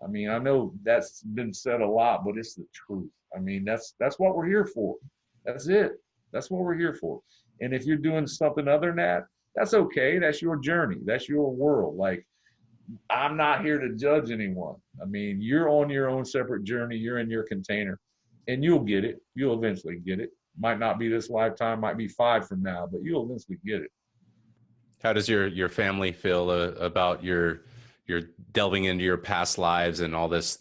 I mean, I know that's been said a lot, but it's the truth. I mean, that's what we're here for. That's it. That's what we're here for. And if you're doing something other than that, that's okay. That's your journey. That's your world. Like, I'm not here to judge anyone. I mean, you're on your own separate journey. You're in your container, and you'll get it. You'll eventually get it. Might not be this lifetime, might be 5 from now, but you'll eventually get it. How does your family feel about your delving into your past lives and all this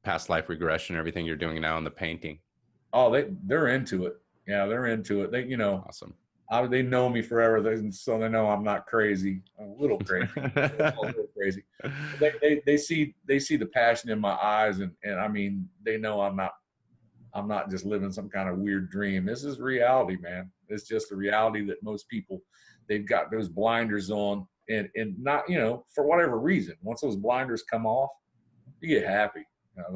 past life regression, everything you're doing now in the painting? Oh, they're into it. Yeah, they're into it. They, Awesome. They know me forever, so they know I'm not crazy. I'm a little crazy. A little crazy. They see the passion in my eyes, and I mean, they know I'm not just living some kind of weird dream. This is reality, man. It's just the reality that most people, they've got those blinders on, and not, for whatever reason. Once those blinders come off, you get happy.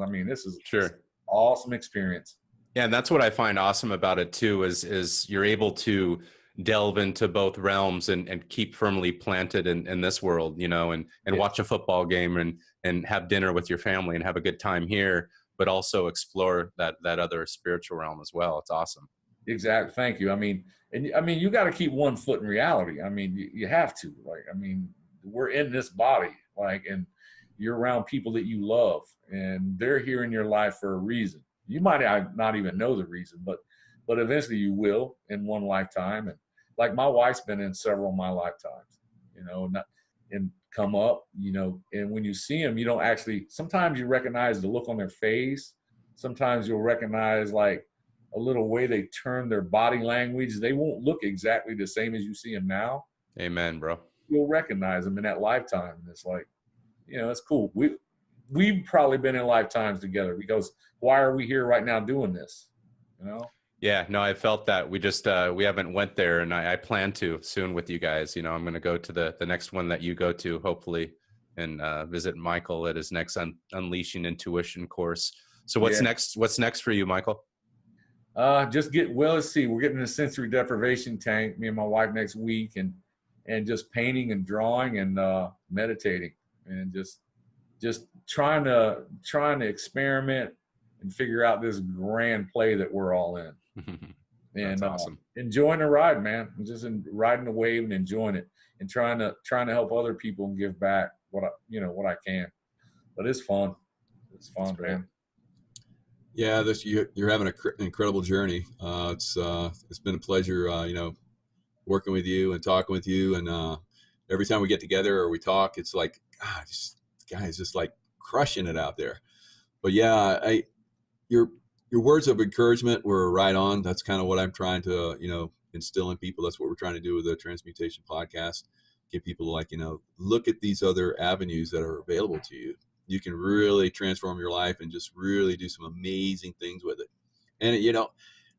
I mean, this is sure an awesome experience. Yeah, and that's what I find awesome about it too, is you're able to delve into both realms and keep firmly planted in this world, and watch a football game and have dinner with your family and have a good time here, but also explore that other spiritual realm as well. It's awesome. Exactly. Thank you. I mean, you got to keep one foot in reality. I mean, you have to. We're in this body, and you're around people that you love, and they're here in your life for a reason. You might not even know the reason, but eventually you will in one lifetime. And like my wife's been in several of my lifetimes, and come up, and when you see them, you don't actually, sometimes you recognize the look on their face. Sometimes you'll recognize like a little way they turn their body language. They won't look exactly the same as you see them now. Amen, bro. You'll recognize them in that lifetime. And it's like, it's cool. We've probably been in lifetimes together, because why are we here right now doing this? Yeah, no, I felt that. We just we haven't went there, and I plan to soon with you guys. I'm going to go to the next one that you go to, hopefully, and visit Michael at his next Unleashing Intuition course. So what's next? What's next for you, Michael? Let's see. We're getting a sensory deprivation tank, me and my wife, next week, and just painting and drawing and meditating, and just trying to experiment and figure out this grand play that we're all in. And awesome. Enjoying the ride, man. Just riding the wave and enjoying it, and trying to help other people and give back what I can. But it's fun. It's fun, man. Yeah, you're having an incredible journey. It's been a pleasure, working with you and talking with you. And every time we get together or we talk, it's like, this guy's just like crushing it out there. But yeah, your words of encouragement were right on. That's kind of what I'm trying to, instill in people. That's what we're trying to do with the Transmutation Podcast. Get people to look at these other avenues that are available to you. You can really transform your life and just really do some amazing things with it. And,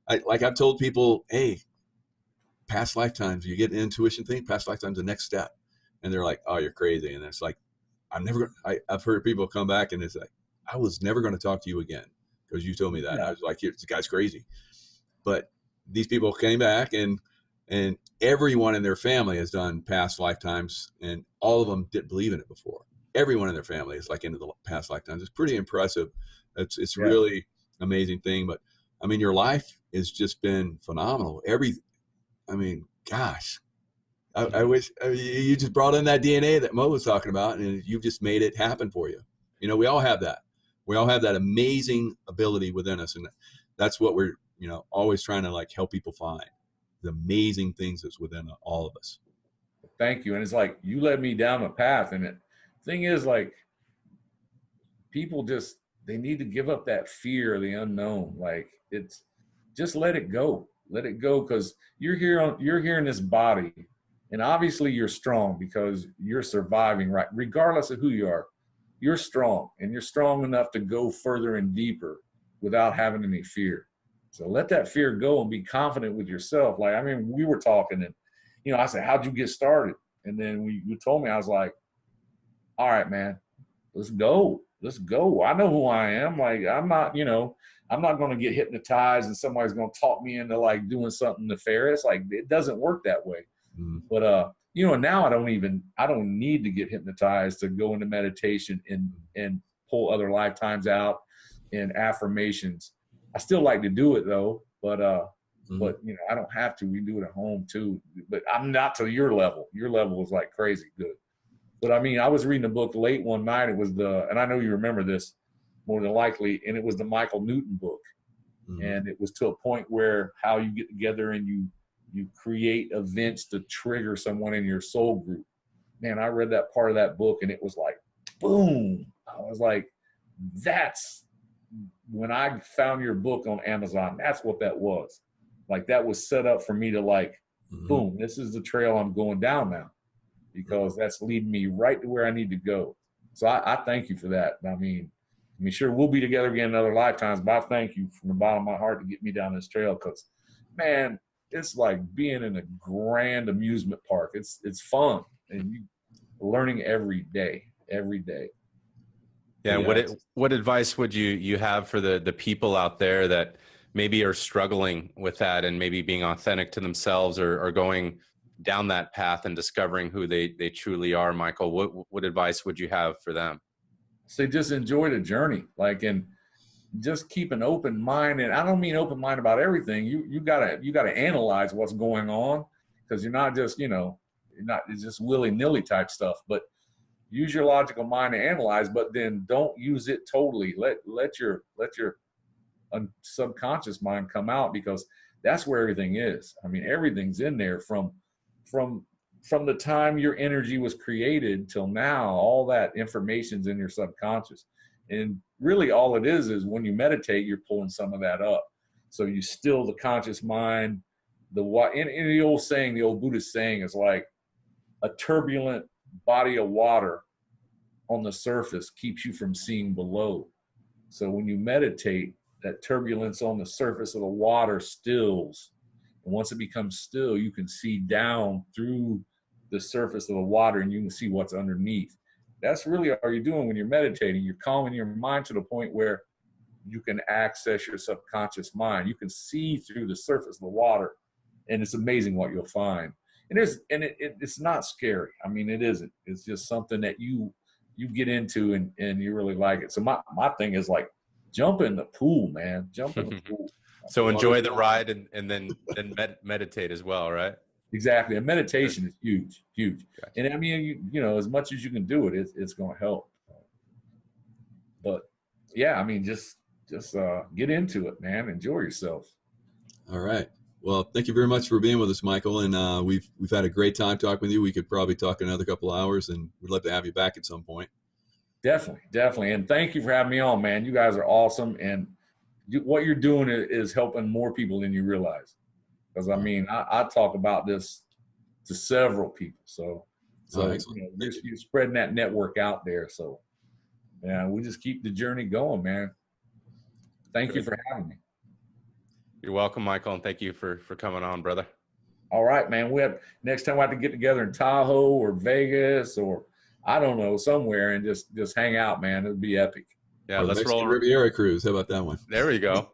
I've told people, hey, past lifetimes, you get an intuition thing, past lifetimes, the next step. And they're like, oh, you're crazy. And it's like, I've heard people come back and it's like, I was never going to talk to you again because you told me that. I was like, this guy's crazy. But these people came back, and everyone in their family has done past lifetimes, and all of them didn't believe in it before. Everyone in their family is like into the past lifetimes. It's pretty impressive. It's really amazing thing. But I mean, your life has just been phenomenal. Gosh, I wish you just brought in that DNA that Moe was talking about, and you've just made it happen for you. We all have that. We all have that amazing ability within us, and that's what we're always trying to help people find, the amazing things that's within all of us. Thank you. And it's like you led me down a path, and the thing is, people they need to give up that fear of the unknown. It's just let it go, because you're here in this body, and obviously you're strong because you're surviving, right? Regardless of who you are, you're strong, and you're strong enough to go further and deeper without having any fear. So let that fear go and be confident with yourself. We were talking, and I said, how'd you get started? And then you told me, I was like, all right, man, let's go. I know who I am. I'm not going to get hypnotized and somebody's going to talk me into doing something nefarious. It doesn't work that way. Mm. But, now I don't need to get hypnotized to go into meditation and pull other lifetimes out and affirmations. I still like to do it though, but you know, I don't have to. We do it at home too. But I'm not to your level. Your level was like crazy good. But I mean, I was reading a book late one night. It was and I know you remember this more than likely, and it was the Michael Newton book. And it was to a point where how you get together and you create events to trigger someone in your soul group. Man, I read that part of that book and it was like, boom. I was like, that's when I found your book on Amazon, that's what that was. Like that was set up for me to like, boom, this is the trail I'm going down now, because that's leading me right to where I need to go. So I thank you for that. I mean, sure, we'll be together again in other lifetimes, but I thank you from the bottom of my heart to get me down this trail, because, man, it's like being in a grand amusement park. It's fun, and you learning every day. Yeah. What advice would you have for the people out there that maybe are struggling with that and maybe being authentic to themselves or going down that path and discovering who they truly are, Michael? What advice would you have for them? So just enjoy the journey, like, and just keep an open mind. And I don't mean open mind about everything. You gotta analyze what's going on, because you're not just, it's just willy-nilly type stuff, but use your logical mind to analyze, but then don't use it totally. Let your subconscious mind come out, because that's where everything is. I mean, everything's in there from the time your energy was created till now. All that information's in your subconscious. And really all it is when you meditate, you're pulling some of that up. So you still the conscious mind. In the old saying, the old Buddhist saying is like a turbulent body of water on the surface keeps you from seeing below. So when you meditate, that turbulence on the surface of the water stills. And once it becomes still, you can see down through the surface of the water and you can see what's underneath. That's really all you're doing when you're meditating. You're calming your mind to the point where you can access your subconscious mind. You can see through the surface of the water, and it's amazing what you'll find. And it's not scary. I mean, it isn't. It's just something that you get into and you really like it. So my thing is like, jump in the pool, man. Jump in the pool. So enjoy the ride and then meditate as well, right? Exactly. And meditation is huge. Okay. And I mean, as much as you can do it, it's going to help. But yeah, I mean, just get into it, man. Enjoy yourself. All right. Well, thank you very much for being with us, Michael. And we've had a great time talking with you. We could probably talk another couple hours, and we'd love to have you back at some point. Definitely. And thank you for having me on, man. You guys are awesome. And what you're doing is helping more people than you realize. Because, I mean, I talk about this to several people. So you're spreading that network out there. So, yeah, we just keep the journey going, man. Thank you for having me. You're welcome, Michael, and thank you for coming on, brother. All right, man. Next time we have to get together in Tahoe or Vegas or I don't know, somewhere and just hang out, man. It'd be epic. Yeah, let's roll a Riviera cruise. How about that one? There we go.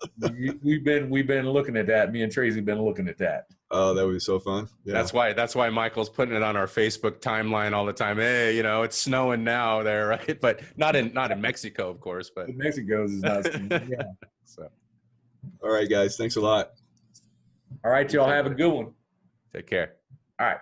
We've been looking at that. Me and Tracy been looking at that. Oh, that would be so fun. Yeah. That's why Michael's putting it on our Facebook timeline all the time. Hey, it's snowing now there, right? But not in Mexico, of course. But in Mexico is not. Yeah. So. All right, guys. Thanks a lot. All right, y'all have a good one. Take care. All right.